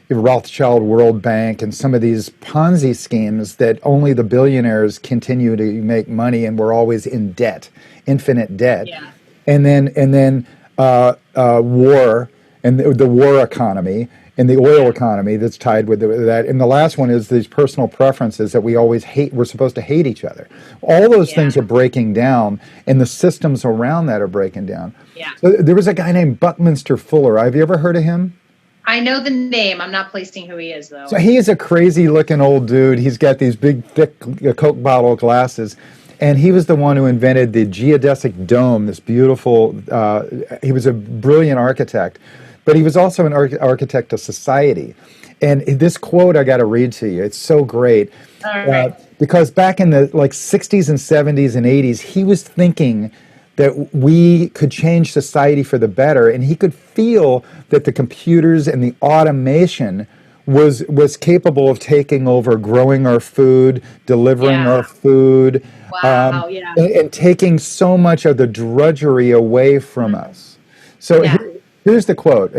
Rothschild World Bank and some of these Ponzi schemes that only the billionaires continue to make money, and we're always in debt, infinite debt. Yeah. And then war and the war economy and the oil economy that's tied with that. And the last one is these personal preferences that we always hate. We're supposed to hate each other. All those things are breaking down, and the systems around that are breaking down. Yeah. So there was a guy named Buckminster Fuller. Have you ever heard of him? I know the name. I'm not placing who he is, though. So he is a crazy looking old dude. He's got these big, thick Coke bottle glasses. And he was the one who invented the geodesic dome, this beautiful, he was a brilliant architect, but he was also an architect of society. And this quote I got to read to you. It's so great. All right. Because back in the 60s and 70s and 80s, he was thinking that we could change society for the better, and he could feel that the computers and the automation was capable of taking over, growing our food, delivering our food, Wow, and taking so much of the drudgery away from us. So here's the quote.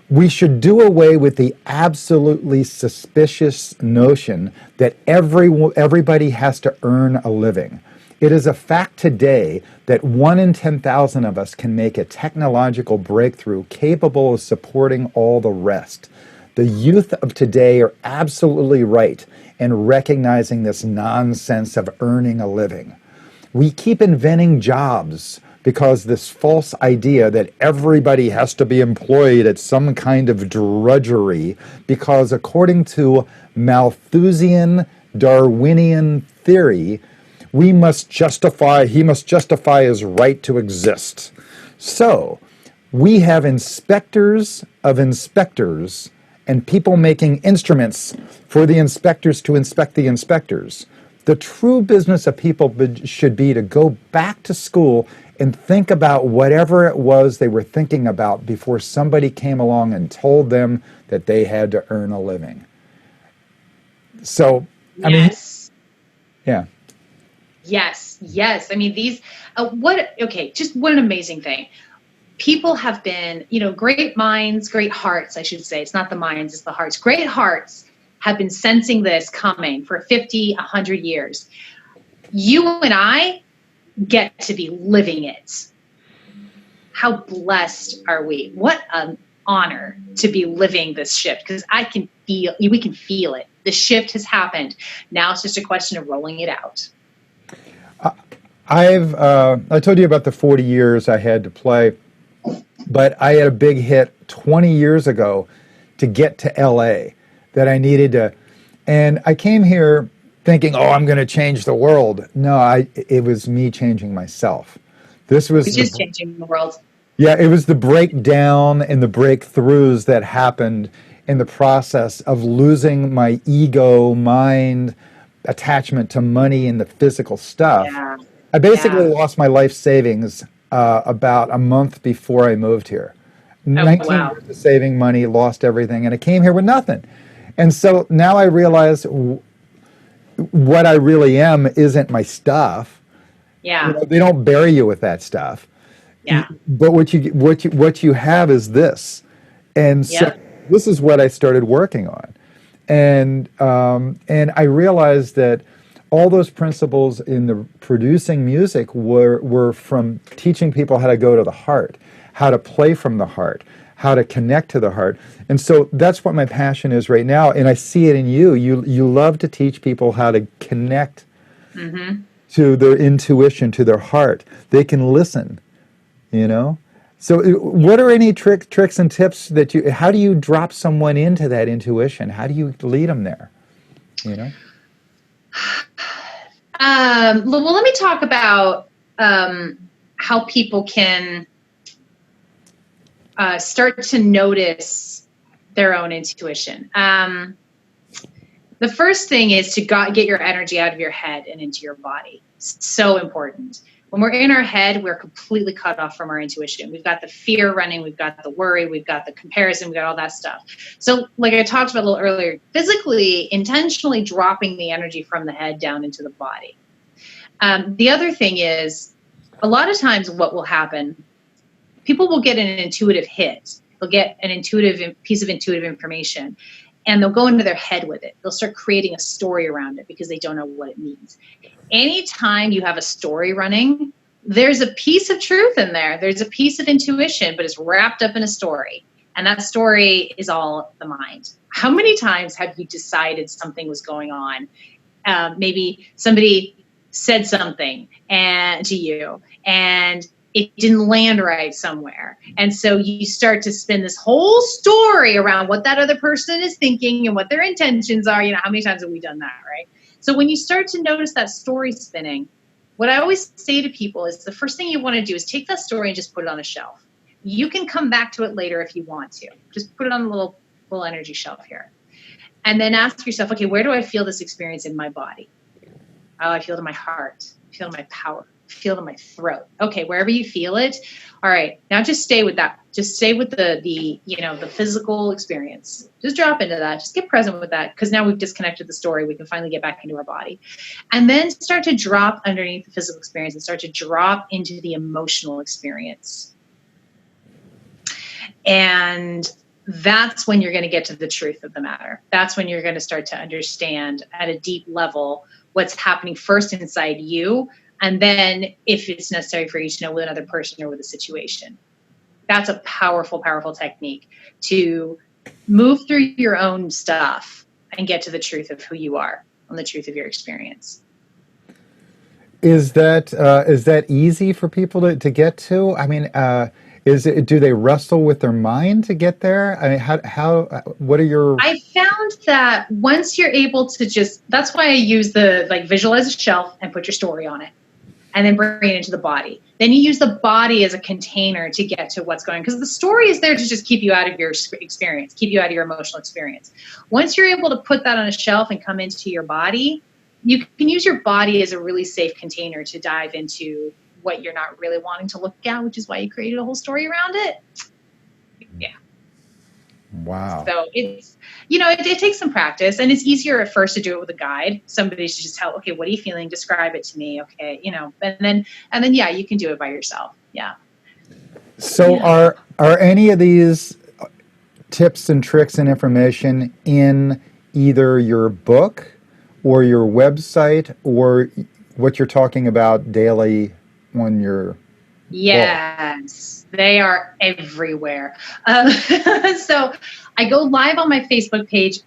We should do away with the absolutely suspicious notion that everybody has to earn a living. It is a fact today that 1 in 10,000 of us can make a technological breakthrough capable of supporting all the rest. The youth of today are absolutely right in recognizing this nonsense of earning a living. We keep inventing jobs because this false idea that everybody has to be employed at some kind of drudgery, because according to Malthusian Darwinian theory, he must justify his right to exist. So we have inspectors of inspectors and people making instruments for the inspectors to inspect the inspectors. The true business of people should be to go back to school and think about whatever it was they were thinking about before somebody came along and told them that they had to earn a living. So, I mean, yeah. Yes. I mean, these, just what an amazing thing. People have been, great minds, great hearts, I should say. It's not the minds, it's the hearts. Great hearts have been sensing this coming for 50, 100 years. You and I get to be living it. How blessed are we? What an honor to be living this shift, because we can feel it. The shift has happened. Now it's just a question of rolling it out. I told you about the 40 years I had to play, but I had a big hit 20 years ago to get to LA that I needed to, and I came here thinking, I'm going to change the world. No, it was me changing myself. This was just changing the world. Yeah, it was the breakdown and the breakthroughs that happened in the process of losing my ego, mind, attachment to money and the physical stuff. Yeah. I basically lost my life savings about a month before I moved here. 19 years of saving money, lost everything, and I came here with nothing. And so now I realize what I really am isn't my stuff. Yeah. They don't bury you with that stuff. Yeah. But what you have is this. And so this is what I started working on. And I realized that all those principles in the producing music were from teaching people how to go to the heart, how to play from the heart, how to connect to the heart. And so that's what my passion is right now. And I see it in you. You love to teach people how to connect to their intuition, to their heart. They can listen, you know? So what are any tricks and tips that how do you drop someone into that intuition? How do you lead them there, you know? Well, let me talk about how people can start to notice their own intuition. The first thing is to get your energy out of your head and into your body. It's so important. When we're in our head, we're completely cut off from our intuition. We've got the fear running, we've got the worry, we've got the comparison, we've got all that stuff. So like I talked about a little earlier, physically, intentionally dropping the energy from the head down into the body. The other thing is, a lot of times what will happen, people will get an intuitive hit. They'll get an intuitive piece of intuitive information, and they'll go into their head with it. They'll start creating a story around it because they don't know what it means. Anytime you have a story running, there's a piece of truth in there. There's a piece of intuition, but it's wrapped up in a story. And that story is all the mind. How many times have you decided something was going on? Maybe somebody said something to you, and it didn't land right somewhere. And so you start to spin this whole story around what that other person is thinking and what their intentions are. You know, how many times have we done that, right? So when you start to notice that story spinning, what I always say to people is the first thing you want to do is take that story and just put it on a shelf. You can come back to it later if you want to. Just put it on the little energy shelf here. And then ask yourself, okay, where do I feel this experience in my body? Oh, I feel it in my heart. I feel it in my power. I feel it in my throat. Okay, wherever you feel it. All right, now just stay with that. Just stay with the physical experience. Just drop into that. Just get present with that, because now we've disconnected the story. We can finally get back into our body. And then start to drop underneath the physical experience and start to drop into the emotional experience. And that's when you're going to get to the truth of the matter. That's when you're going to start to understand at a deep level what's happening first inside you, and then if it's necessary for you to know with another person or with a situation. That's a powerful, powerful technique to move through your own stuff and get to the truth of who you are and the truth of your experience. Is that easy for people to get to? I mean, do they wrestle with their mind to get there? I mean, what are your... I found that once you're able to that's why I use visualize a shelf and put your story on it, and then bring it into the body. Then you use the body as a container to get to what's going on, because the story is there to just keep you out of your experience, keep you out of your emotional experience. Once you're able to put that on a shelf and come into your body, you can use your body as a really safe container to dive into what you're not really wanting to look at, which is why you created a whole story around it. Yeah. Wow. So it's, it takes some practice, and it's easier at first to do it with a guide. Somebody should just tell, okay, what are you feeling? Describe it to me. Okay. And then, yeah, you can do it by yourself. Yeah. So yeah. Are any of these tips and tricks and information in either your book or your website or what you're talking about daily on your... Yes, they are everywhere. So I go live on my Facebook page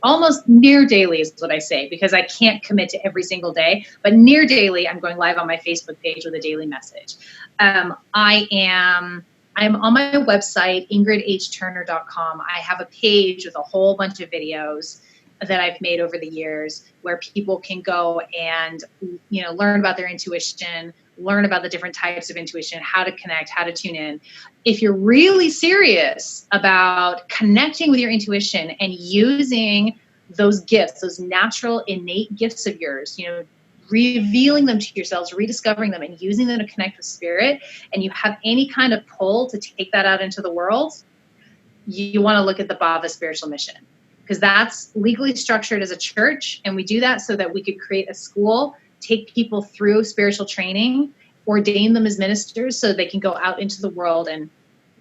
almost near daily is what I say, because I can't commit to every single day, but near daily, I'm going live on my Facebook page with a daily message. I'm on my website, ingridhturner.com. I have a page with a whole bunch of videos that I've made over the years where people can go and, learn about their intuition, learn about the different types of intuition, how to connect, how to tune in. If you're really serious about connecting with your intuition and using those gifts, those natural, innate gifts of yours, revealing them to yourselves, rediscovering them, and using them to connect with spirit, and you have any kind of pull to take that out into the world, you want to look at the Bhava Spiritual Mission, because that's legally structured as a church, and we do that so that we could create a school, take people through spiritual training, ordain them as ministers so they can go out into the world and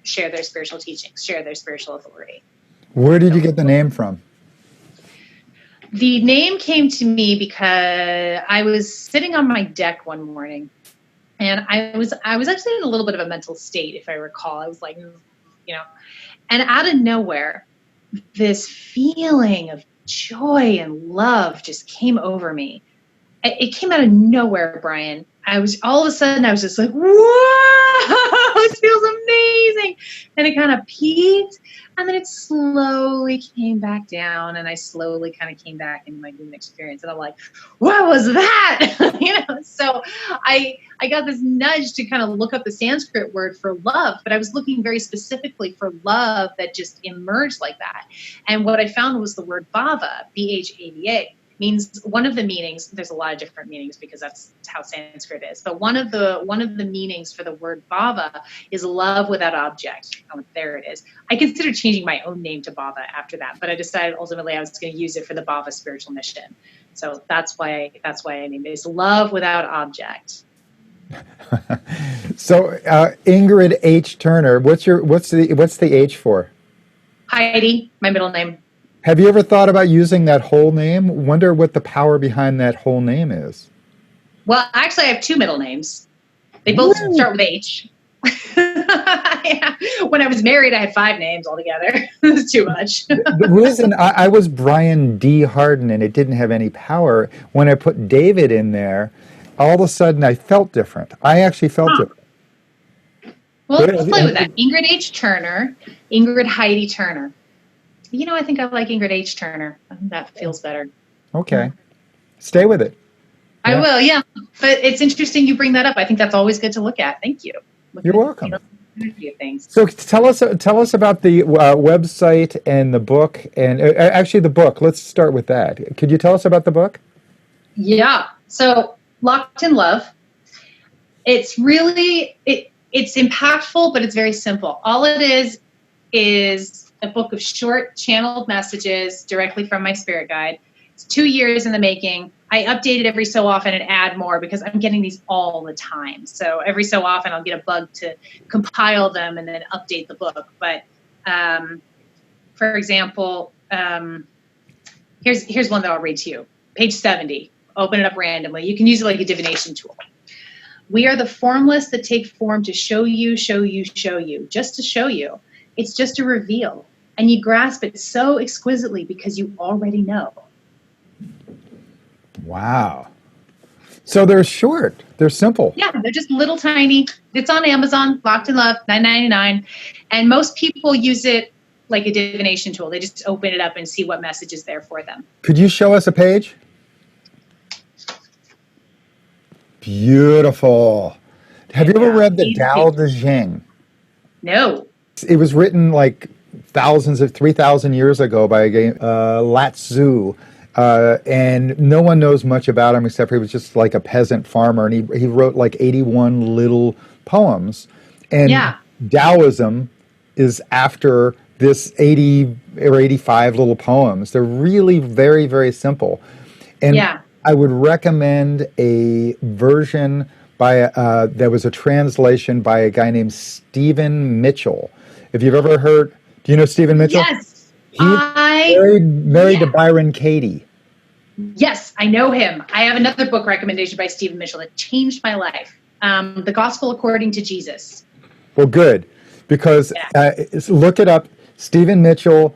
share their spiritual teachings, share their spiritual authority. Where did you get the name from? The name came to me because I was sitting on my deck one morning, And I was actually in a little bit of a mental state, if I recall. I was like, and out of nowhere, this feeling of joy and love just came over me. It came out of nowhere, Brian. I was just like, whoa, this feels amazing. And it kind of peaked, and then it slowly came back down, and I slowly kind of came back into my human experience. And I'm like, what was that? So I got this nudge to kind of look up the Sanskrit word for love, but I was looking very specifically for love that just emerged like that. And what I found was the word bhava, B-H-A-V-A. Means one of the meanings. There's a lot of different meanings because that's how Sanskrit is. But one of the meanings for the word bhava is love without object. Oh, there it is. I considered changing my own name to Bhava after that, but I decided ultimately I was going to use it for the Bhava spiritual mission. So that's why I named it. It's love without object. So Ingrid H. Turner, what's the H for? Heidi, my middle name. Have you ever thought about using that whole name? Wonder what the power behind that whole name is. Well, actually, I have two middle names. They both start with H. Yeah. When I was married, I had 5 names altogether. It was too much. The reason I was Brian D. Hardin and it didn't have any power, when I put David in there, all of a sudden I felt different. I actually felt different. Well, let's play with that. Ingrid H. Turner, Ingrid Heidi Turner. I think I like Ingrid H. Turner. I think that feels better. Okay. Stay with it. I will, yeah. But it's interesting you bring that up. I think that's always good to look at. Thank you. You're welcome. Things. So tell us about the website and the book, and actually the book. Let's start with that. Could you tell us about the book? Yeah. So Locked in Love. It's really, it's impactful, but it's very simple. All it is a book of short channeled messages directly from my spirit guide. It's 2 years in the making. I update it every so often and add more because I'm getting these all the time. So every so often I'll get a bug to compile them and then update the book. But for example, here's one that I'll read to you. Page 70. Open it up randomly. You can use it like a divination tool. We are the formless that take form to show you, just to show you. It's just a reveal. And you grasp it so exquisitely because you already know. Wow. So they're short. They're simple. Yeah, they're just little tiny. It's on Amazon, Locked in Love, $9.99. And most people use it like a divination tool. They just open it up and see what message is there for them. Could you show us a page? Beautiful. Have you ever read the Tao Te Ching? No. It was written like 3,000 years ago by a guy, Lao Tzu, and no one knows much about him except for he was just like a peasant farmer, and he wrote like 81 little poems. And Taoism is after this 80 or 85 little poems. They're really very, very simple. And I would recommend a version by there was a translation by a guy named Stephen Mitchell. If you've ever heard, do you know Stephen Mitchell? Yes. He's married to Byron Katie. Yes, I know him. I have another book recommendation by Stephen Mitchell that changed my life. The Gospel According to Jesus. Well, good, because look it up. Stephen Mitchell,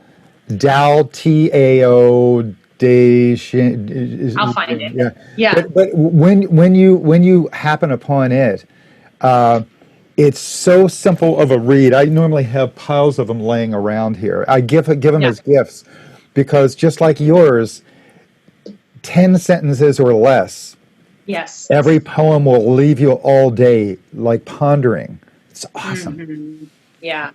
Tao, T-A-O, I'll find it. Yeah. But when you happen upon it, it's so simple of a read. I normally have piles of them laying around here. I give them as gifts because just like yours, 10 sentences or less. Yes. Every poem will leave you all day like pondering. It's awesome. Mm-hmm. Yeah,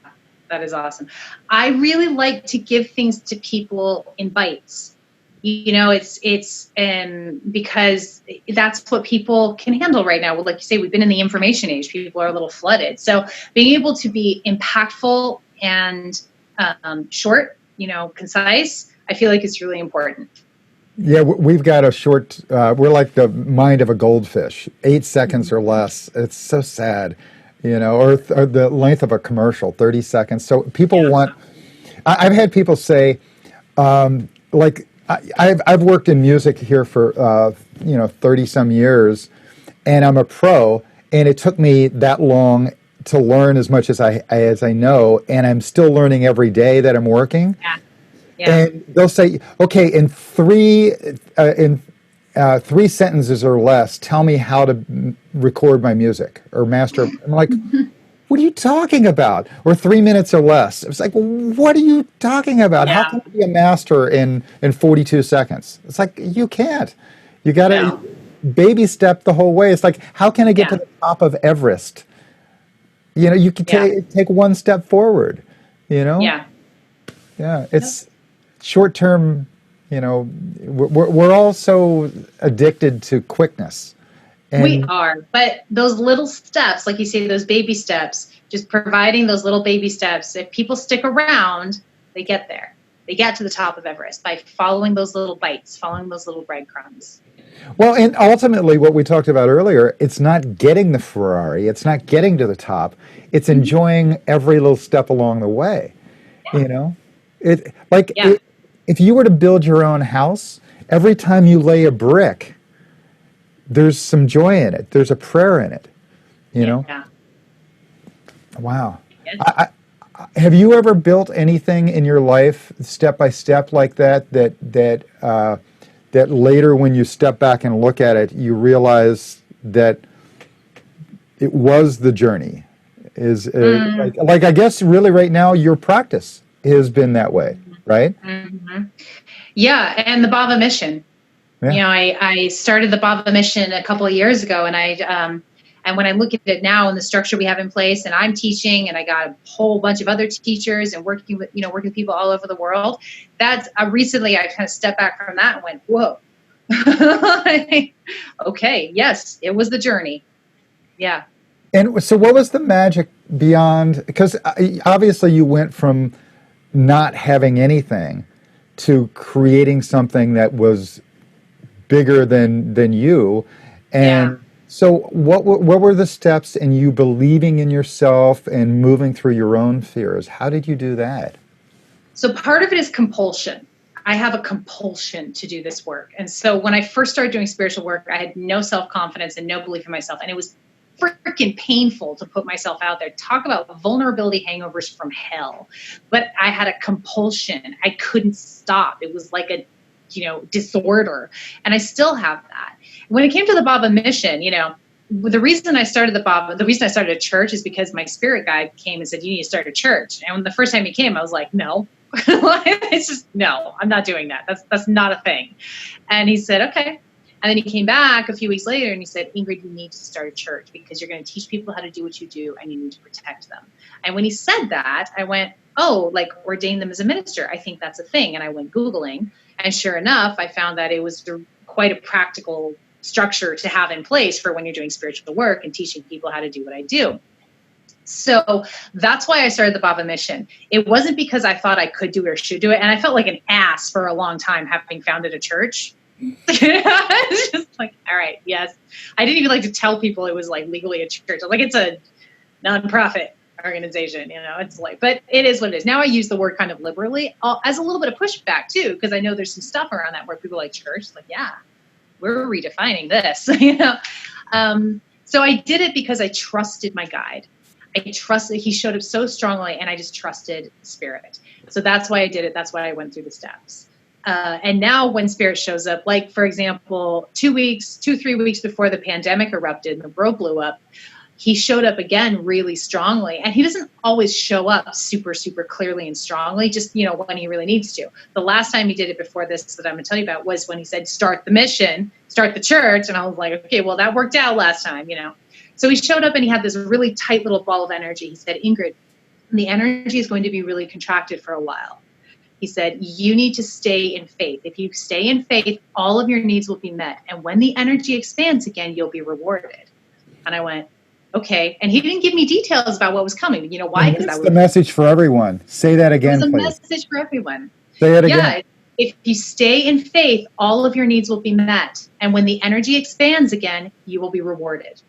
that is awesome. I really like to give things to people in bites. It's because that's what people can handle right now. Well, like you say, we've been in the information age. People are a little flooded. So being able to be impactful and short, concise, I feel like it's really important. Yeah, we've got a short, we're like the mind of a goldfish, 8 seconds or less. It's so sad, or the length of a commercial, 30 seconds. So people want, I've had people say, I've worked in music here for 30 some years, and I'm a pro. and it took me that long to learn as much as I know, and I'm still learning every day that I'm working. Yeah. Yeah. And they'll say, okay, in three sentences or less, tell me how to record my music or master. I'm like, what are you talking about? Or 3 minutes or less. It's like, what are you talking about? How Yeah. can you be a master in 42 seconds? It's like, you can't. You got to No. baby step the whole way. It's like, how can I get Yeah. to the top of Everest? You can Yeah. take one step forward, you know? Yeah. Yeah, Yep. it's short term. We're all so addicted to quickness. We And are, but those little steps, like you say, those baby steps, just providing those little baby steps, if people stick around, they get there. They get to the top of Everest by following those little bites, following those little breadcrumbs. well, and ultimately, what we talked about earlier, it's not getting the Ferrari, it's not getting to the top, it's enjoying every little step along the way. You know, it like Yeah. if you were to build your own house, every time you lay a brick, there's some joy in it. There's a prayer in it. You know. Yeah. Wow. Yes. Have you ever built anything in your life step by step like that? That later, when you step back and look at it, you realize that it was the journey. Like I guess really right now your practice has been that way, right? Mm-hmm. Yeah, and the Bava Mission. Yeah. I started the Bava Mission a couple of years ago, and and when I look at it now and the structure we have in place, and I'm teaching, and I got a whole bunch of other teachers and working with people all over the world. That's recently I kind of stepped back from that and went, whoa, okay, yes, it was the journey. Yeah. And so, what was the magic beyond? Because obviously, you went from not having anything to creating something that was bigger than you. And Yeah. so what were the steps in you believing in yourself and moving through your own fears? How did you do that? So part of it is compulsion. I have a compulsion to do this work. And so when I first started doing spiritual work, I had no self-confidence and no belief in myself. And it was freaking painful to put myself out there. Talk about vulnerability hangovers from hell. But I had a compulsion. I couldn't stop. It was like a disorder. And I still have that. When it came to the Baba Mission, the reason I started a church is because my spirit guide came and said, you need to start a church. And when the first time he came, I was like, no, it's just, no, I'm not doing that. That's not a thing. And he said, okay. And then he came back a few weeks later and he said, Ingrid, you need to start a church because you're going to teach people how to do what you do and you need to protect them. And when he said that, I went, oh, like ordain them as a minister. I think that's a thing. And I went Googling. And sure enough, I found that it was quite a practical structure to have in place for when you're doing spiritual work and teaching people how to do what I do. So that's why I started the Baba Mission. It wasn't because I thought I could do it or should do it. And I felt like an ass for a long time having founded a church. It's just like, all right, yes. I didn't even like to tell people it was like legally a church. I was like, it's a nonprofit organization, it's like, but it is what it is. Now I use the word kind of liberally as a little bit of pushback too, because I know there's some stuff around that where people are like church, like, yeah, we're redefining this, So I did it because I trusted my guide. I trusted, he showed up so strongly and I just trusted Spirit. So that's why I did it. That's why I went through the steps. And now when Spirit shows up, like, for example, 3 weeks before the pandemic erupted and the world blew up, he showed up again really strongly. And he doesn't always show up super, super clearly and strongly, just, when he really needs to. The last time he did it before this that I'm going to tell you about was when he said, start the mission, start the church. And I was like, okay, well, that worked out last time, So he showed up and he had this really tight little ball of energy. He said, Ingrid, the energy is going to be really contracted for a while. He said, you need to stay in faith. If you stay in faith, all of your needs will be met. And when the energy expands again, you'll be rewarded. And I went, okay. And he didn't give me details about what was coming. You know why? Because that's the message for everyone. Say that again, please. It's a message for everyone. Say it again. Yeah. If you stay in faith, all of your needs will be met. And when the energy expands again, you will be rewarded.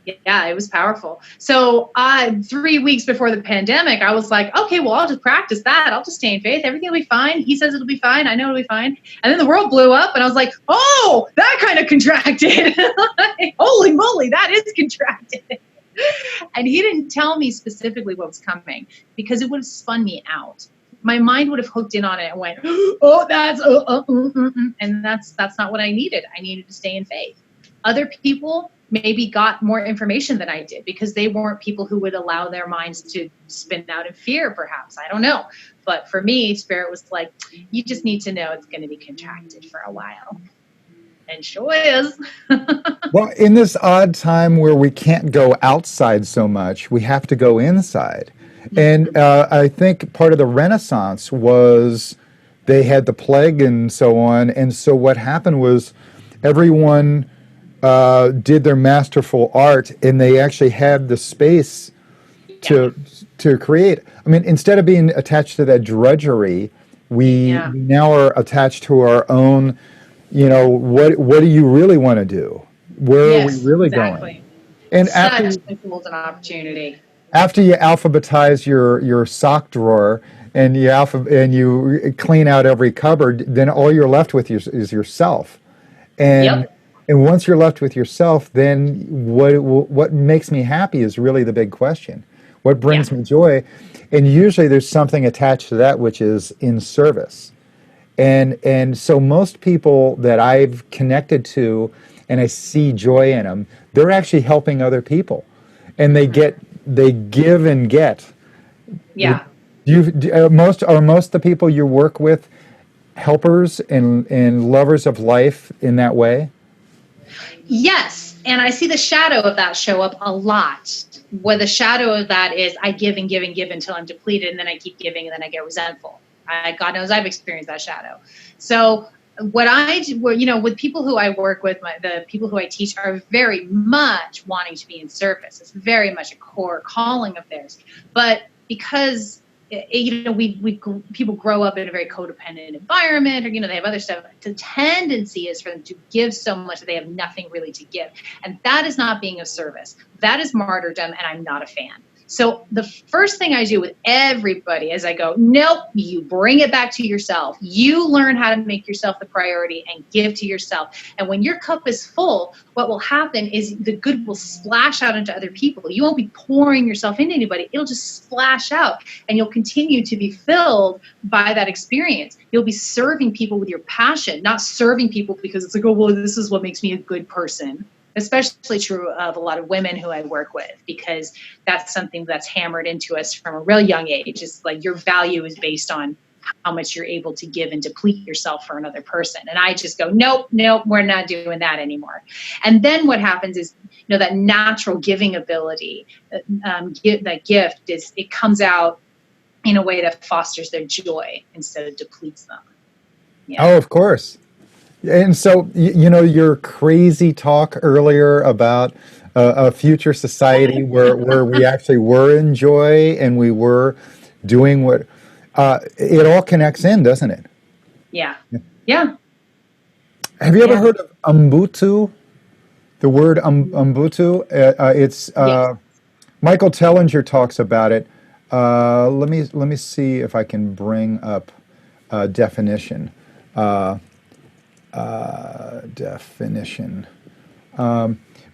Yeah, it was powerful. So 3 weeks before the pandemic, I was like, okay, well, I'll just practice that. I'll just stay in faith. Everything will be fine. He says it'll be fine. I know it'll be fine. And then the world blew up and I was like, oh, that kind of contracted. Holy moly, that is contracted. And he didn't tell me specifically what was coming because it would have spun me out. My mind would have hooked in on it and went, oh, and that's not what I needed. I needed to stay in faith. Other people maybe got more information than I did because they weren't people who would allow their minds to spin out in fear, perhaps. I don't know. But for me, Spirit was like, you just need to know it's going to be contracted for a while. And sure is. Well, in this odd time where we can't go outside so much, we have to go inside. And I think part of the Renaissance was they had the plague and so on. And so what happened was everyone did their masterful art, and they actually had the space to create. I mean, instead of being attached to that drudgery, we now are attached to our own. You know, what do you really want to do? Where are we really going? And such a golden opportunity. After you alphabetize your sock drawer and you clean out every cupboard, then all you're left with is yourself. And once you're left with yourself, then what makes me happy is really the big question. What brings me joy? And usually there's something attached to that, which is in service. And so most people that I've connected to and I see joy in them, they're actually helping other people. And they give and get. Yeah. Most of the people you work with helpers and lovers of life in that way? Yes. And I see the shadow of that show up a lot. Where the shadow of that is I give and give and give until I'm depleted, and then I keep giving, and then I get resentful. God knows I've experienced that shadow. So what I do, with people who I work with, the people who I teach are very much wanting to be in service. It's very much a core calling of theirs. But because people grow up in a very codependent environment, or they have other stuff, the tendency is for them to give so much that they have nothing really to give, and that is not being of service. That is martyrdom, and I'm not a fan. So the first thing I do with everybody is I go, nope, you bring it back to yourself. You learn how to make yourself the priority and give to yourself. And when your cup is full, what will happen is the good will splash out into other people. You won't be pouring yourself into anybody. It'll just splash out, and you'll continue to be filled by that experience. You'll be serving people with your passion, not serving people because it's like, oh, well, this is what makes me a good person. Especially true of a lot of women who I work with, because that's something that's hammered into us from a real young age. It's like your value is based on how much you're able to give and deplete yourself for another person. And I just go, nope, we're not doing that anymore. And then what happens is, that natural giving ability, that gift it comes out in a way that fosters their joy instead of depletes them. Yeah. Oh, of course. And so, your crazy talk earlier about a future society where we actually were in joy and we were doing what, it all connects in, doesn't it? Yeah. Yeah. Have you ever heard of Ubuntu? The word Ubuntu? It's Michael Tellinger talks about it. Let me see if I can bring up a definition. But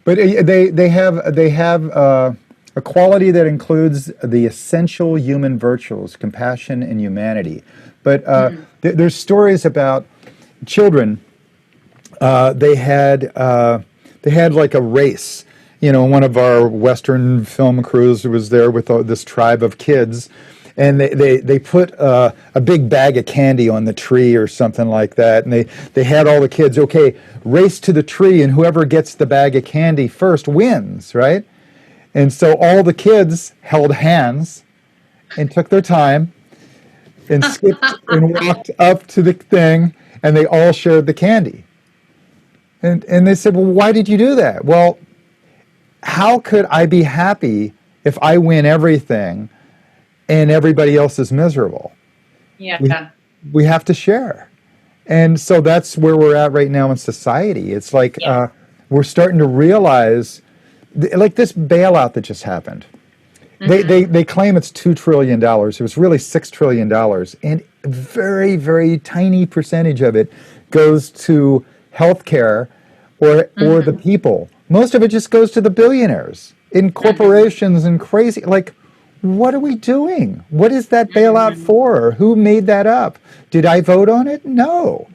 they have a quality that includes the essential human virtues, compassion and humanity. But there's stories about children. They had like a race. One of our Western film crews was there with this tribe of kids. And they put a big bag of candy on the tree or something like that. And they had all the kids, okay, race to the tree, and whoever gets the bag of candy first wins, right? And so all the kids held hands and took their time and skipped and walked up to the thing, and they all shared the candy. And they said, well, why did you do that? Well, how could I be happy if I win everything and everybody else is miserable? Yeah. We have to share. And so that's where we're at right now in society. It's like we're starting to realize like this bailout that just happened. They claim it's $2 trillion. It was really $6 trillion. And a very, very tiny percentage of it goes to healthcare or the people. Most of it just goes to the billionaires in corporations and crazy. Like, what are we doing? What is that bailout for? Who made that up? Did I vote on it? No.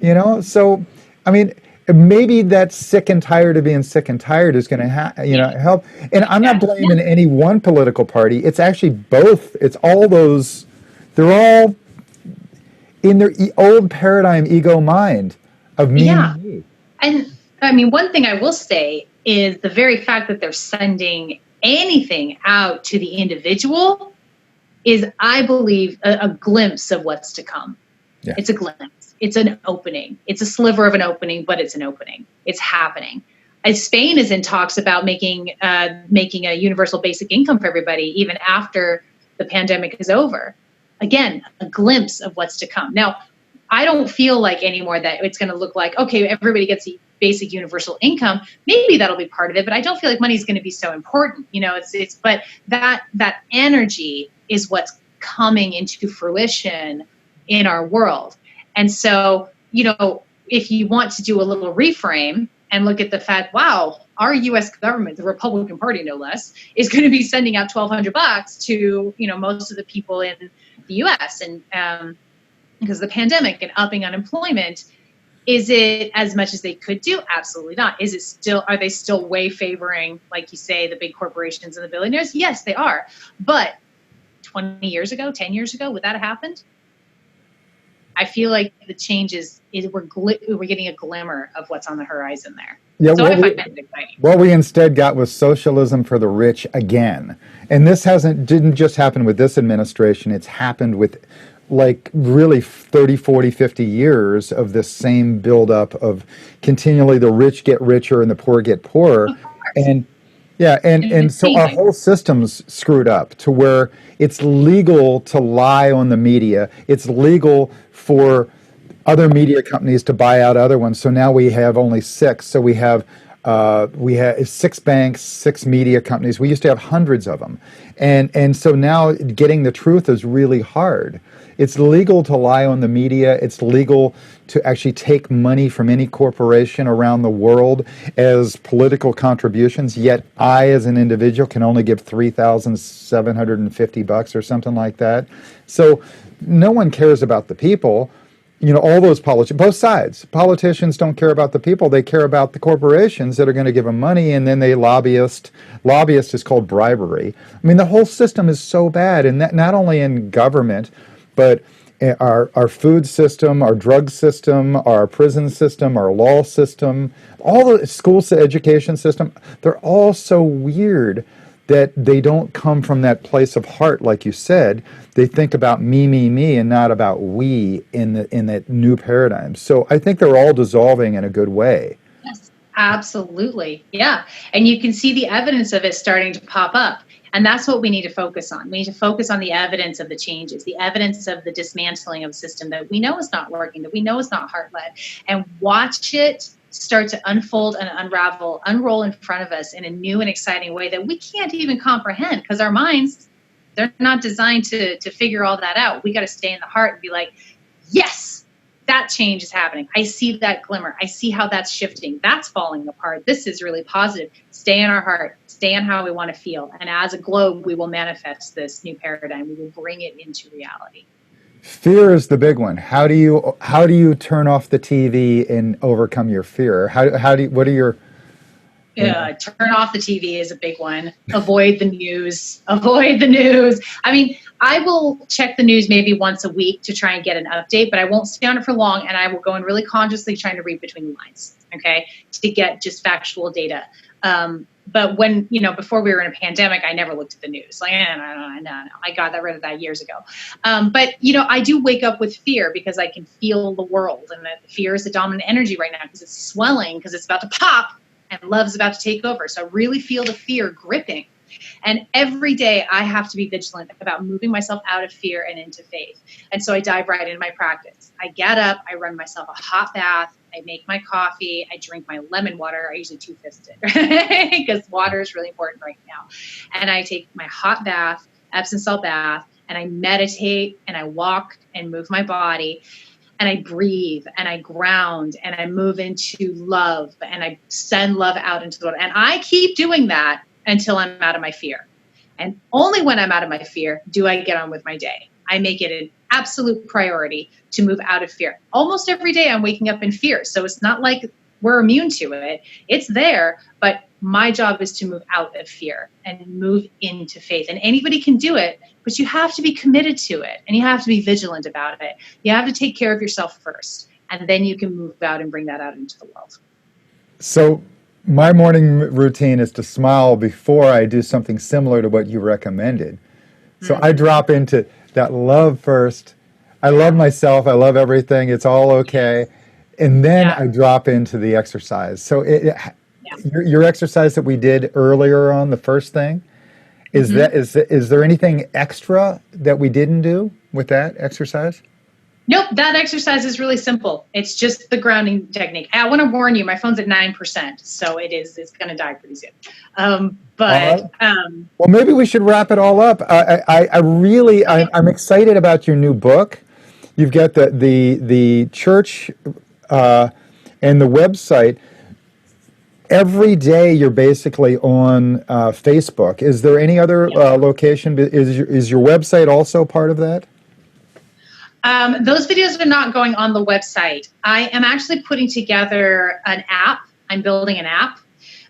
You know, so, I mean, maybe that sick and tired of being sick and tired is going to help. And I'm not blaming any one political party. It's actually both. It's all those, they're all in their old paradigm ego mind of me. Me. And I mean, one thing I will say is the very fact that they're sending anything out to the individual is, I believe, a glimpse of what's to come. Yeah. It's a glimpse. It's an opening. It's a sliver of an opening, but it's an opening. It's happening. As Spain is in talks about making a universal basic income for everybody, even after the pandemic is over. Again, a glimpse of what's to come. Now, I don't feel like anymore that it's going to look like, okay, everybody gets the basic universal income. Maybe that'll be part of it, but I don't feel like money is going to be so important. You know, but that energy is what's coming into fruition in our world. And so, you know, if you want to do a little reframe and look at the fact, wow, our U.S. government, the Republican Party no less, is going to be sending out $1,200 to, you know, most of the people in the U.S. and because of the pandemic and upping unemployment. Is it as much as they could do? Absolutely not. Are they still way favoring, like you say, the big corporations and the billionaires? Yes, they are. But 20 years ago, 10 years ago, would that have happened? I feel like the changes we're getting a glimmer of what's on the horizon there. Yeah, so I find that exciting. What we instead got was socialism for the rich again. And this didn't just happen with this administration. It's happened with like really 30, 40, 50 years of this same buildup of continually the rich get richer and the poor get poorer. And so our whole system's screwed up to where it's legal to lie on the media. It's legal for other media companies to buy out other ones. So now we have only 6. So we have 6 banks, 6 media companies. We used to have hundreds of them. And so now getting the truth is really hard. It's legal to lie on the media. It's legal to actually take money from any corporation around the world as political contributions. Yet I, as an individual, can only give $3,750 or something like that. So no one cares about the people. You know, all those politicians, both sides. Politicians don't care about the people. They care about the corporations that are going to give them money, and then they lobbyist. Lobbyist is called bribery. I mean, the whole system is so bad, and that not only in government, but our food system, our drug system, our prison system, our law system, all the schools, the education system, they're all so weird that they don't come from that place of heart, like you said. They think about me, and not about we in that new paradigm. So I think they're all dissolving in a good way. Yes, absolutely. Yeah. And you can see the evidence of it starting to pop up. And that's what we need to focus on. We need to focus on the evidence of the changes, the evidence of the dismantling of a system that we know is not working, that we know is not heart-led, and watch it start to unfold and unroll in front of us in a new and exciting way that we can't even comprehend, because our minds, they're not designed to figure all that out. We got to stay in the heart and be like, yes, that change is happening. I see that glimmer. I see how that's shifting. That's falling apart. This is really positive. Stay in our heart. Stay in how we want to feel. And as a globe, we will manifest this new paradigm. We will bring it into reality. Fear is the big one. How do you turn off the TV and overcome your fear? What are your... Turn off the TV is a big one. Avoid the news. Avoid the news. I mean, I will check the news maybe once a week to try and get an update, but I won't stay on it for long, and I will go in really consciously trying to read between the lines, okay, to get just factual data. But when, before we were in a pandemic, I never looked at the news. Like, no, I got rid of that years ago. But, I do wake up with fear because I can feel the world, and that fear is the dominant energy right now because it's swelling, because it's about to pop, and love's about to take over. So I really feel the fear gripping. And every day I have to be vigilant about moving myself out of fear and into faith. And so I dive right into my practice. I get up, I run myself a hot bath, I make my coffee, I drink my lemon water. I usually two-fisted because water is really important right now. And I take my hot bath, Epsom salt bath, and I meditate and I walk and move my body. And I breathe and I ground and I move into love and I send love out into the world. And I keep doing that until I'm out of my fear. And only when I'm out of my fear do I get on with my day. I make it an absolute priority to move out of fear. Almost every day I'm waking up in fear. So it's not like we're immune to it. It's there, but my job is to move out of fear and move into faith. And anybody can do it, but you have to be committed to it and you have to be vigilant about it. You have to take care of yourself first, and then you can move out and bring that out into the world. So my morning routine is to smile before I do something similar to what you recommended. So I drop into that love first. I love myself. I love everything. It's all okay. And then I drop into the exercise. So your exercise that we did earlier on, the first thing, is there anything extra that we didn't do with that exercise? Nope, that exercise is really simple. It's just the grounding technique. I want to warn you, my phone's at 9%, so it's going to die pretty soon. Well, maybe we should wrap it all up. I'm excited about your new book. You've got the church and the website. Every day you're basically on Facebook. Is there any other location? Is your website also part of that? Those videos are not going on the website. I am actually putting together an app. I'm building an app,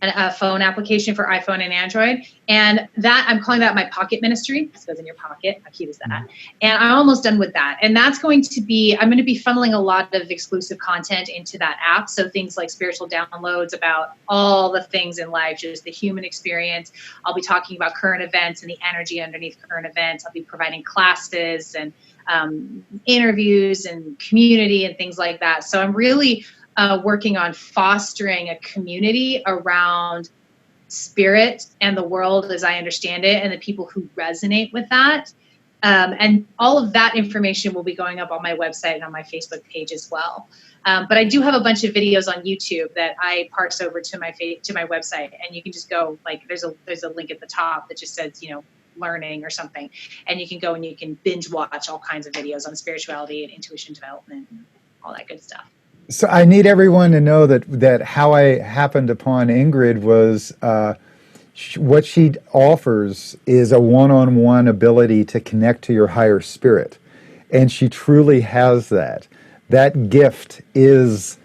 a phone application for iPhone and Android. And that, I'm calling that my pocket ministry. It goes in your pocket. How cute is that? And I'm almost done with that. And that's going to be, I'm going to be funneling a lot of exclusive content into that app. So things like spiritual downloads about all the things in life, just the human experience. I'll be talking about current events and the energy underneath current events. I'll be providing classes and interviews and community and things like that. So I'm really working on fostering a community around spirit and the world as I understand it, and the people who resonate with that. And all of that information will be going up on my website and on my Facebook page as well. But I do have a bunch of videos on YouTube that I parse over to my website, and you can just go, like, there's a link at the top that just says, learning or something, and you can go and you can binge watch all kinds of videos on spirituality and intuition development and all that good stuff. So I need everyone to know that how I happened upon Ingrid was what she offers is a one-on-one ability to connect to your higher spirit, and she truly has that. That gift is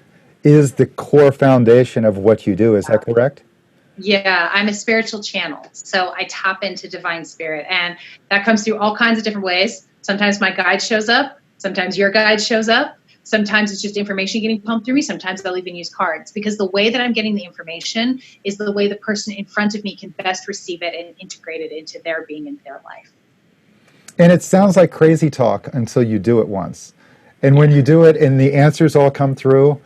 the core foundation of what you do. Is that correct? Yeah, I'm a spiritual channel. So I tap into divine spirit, and that comes through all kinds of different ways. Sometimes my guide shows up. Sometimes your guide shows up. Sometimes it's just information getting pumped through me. Sometimes I'll even use cards, because the way that I'm getting the information is the way the person in front of me can best receive it and integrate it into their being and their life. And it sounds like crazy talk until you do it once. And when you do it and the answers all come through,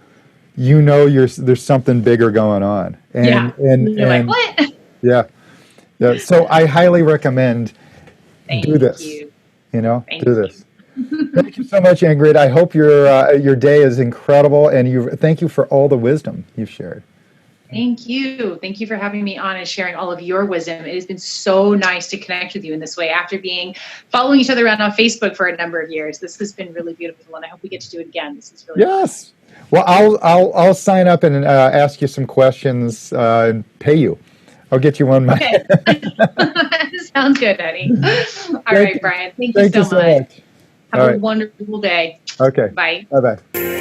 there's something bigger going on. And you're like, what? Yeah. So I highly recommend do this. Thank do this. Thank you so much, Ingrid. I hope your day is incredible, and thank you for all the wisdom you've shared. Thank you. Thank you for having me on and sharing all of your wisdom. It has been so nice to connect with you in this way after following each other around on Facebook for a number of years. This has been really beautiful, and I hope we get to do it again. This is really fun. Well, I'll sign up and ask you some questions and pay you. I'll get you one. Okay. Sounds good, Eddie. All right, Brian. Thank you so much. Have a wonderful day. Okay. Bye. Bye-bye.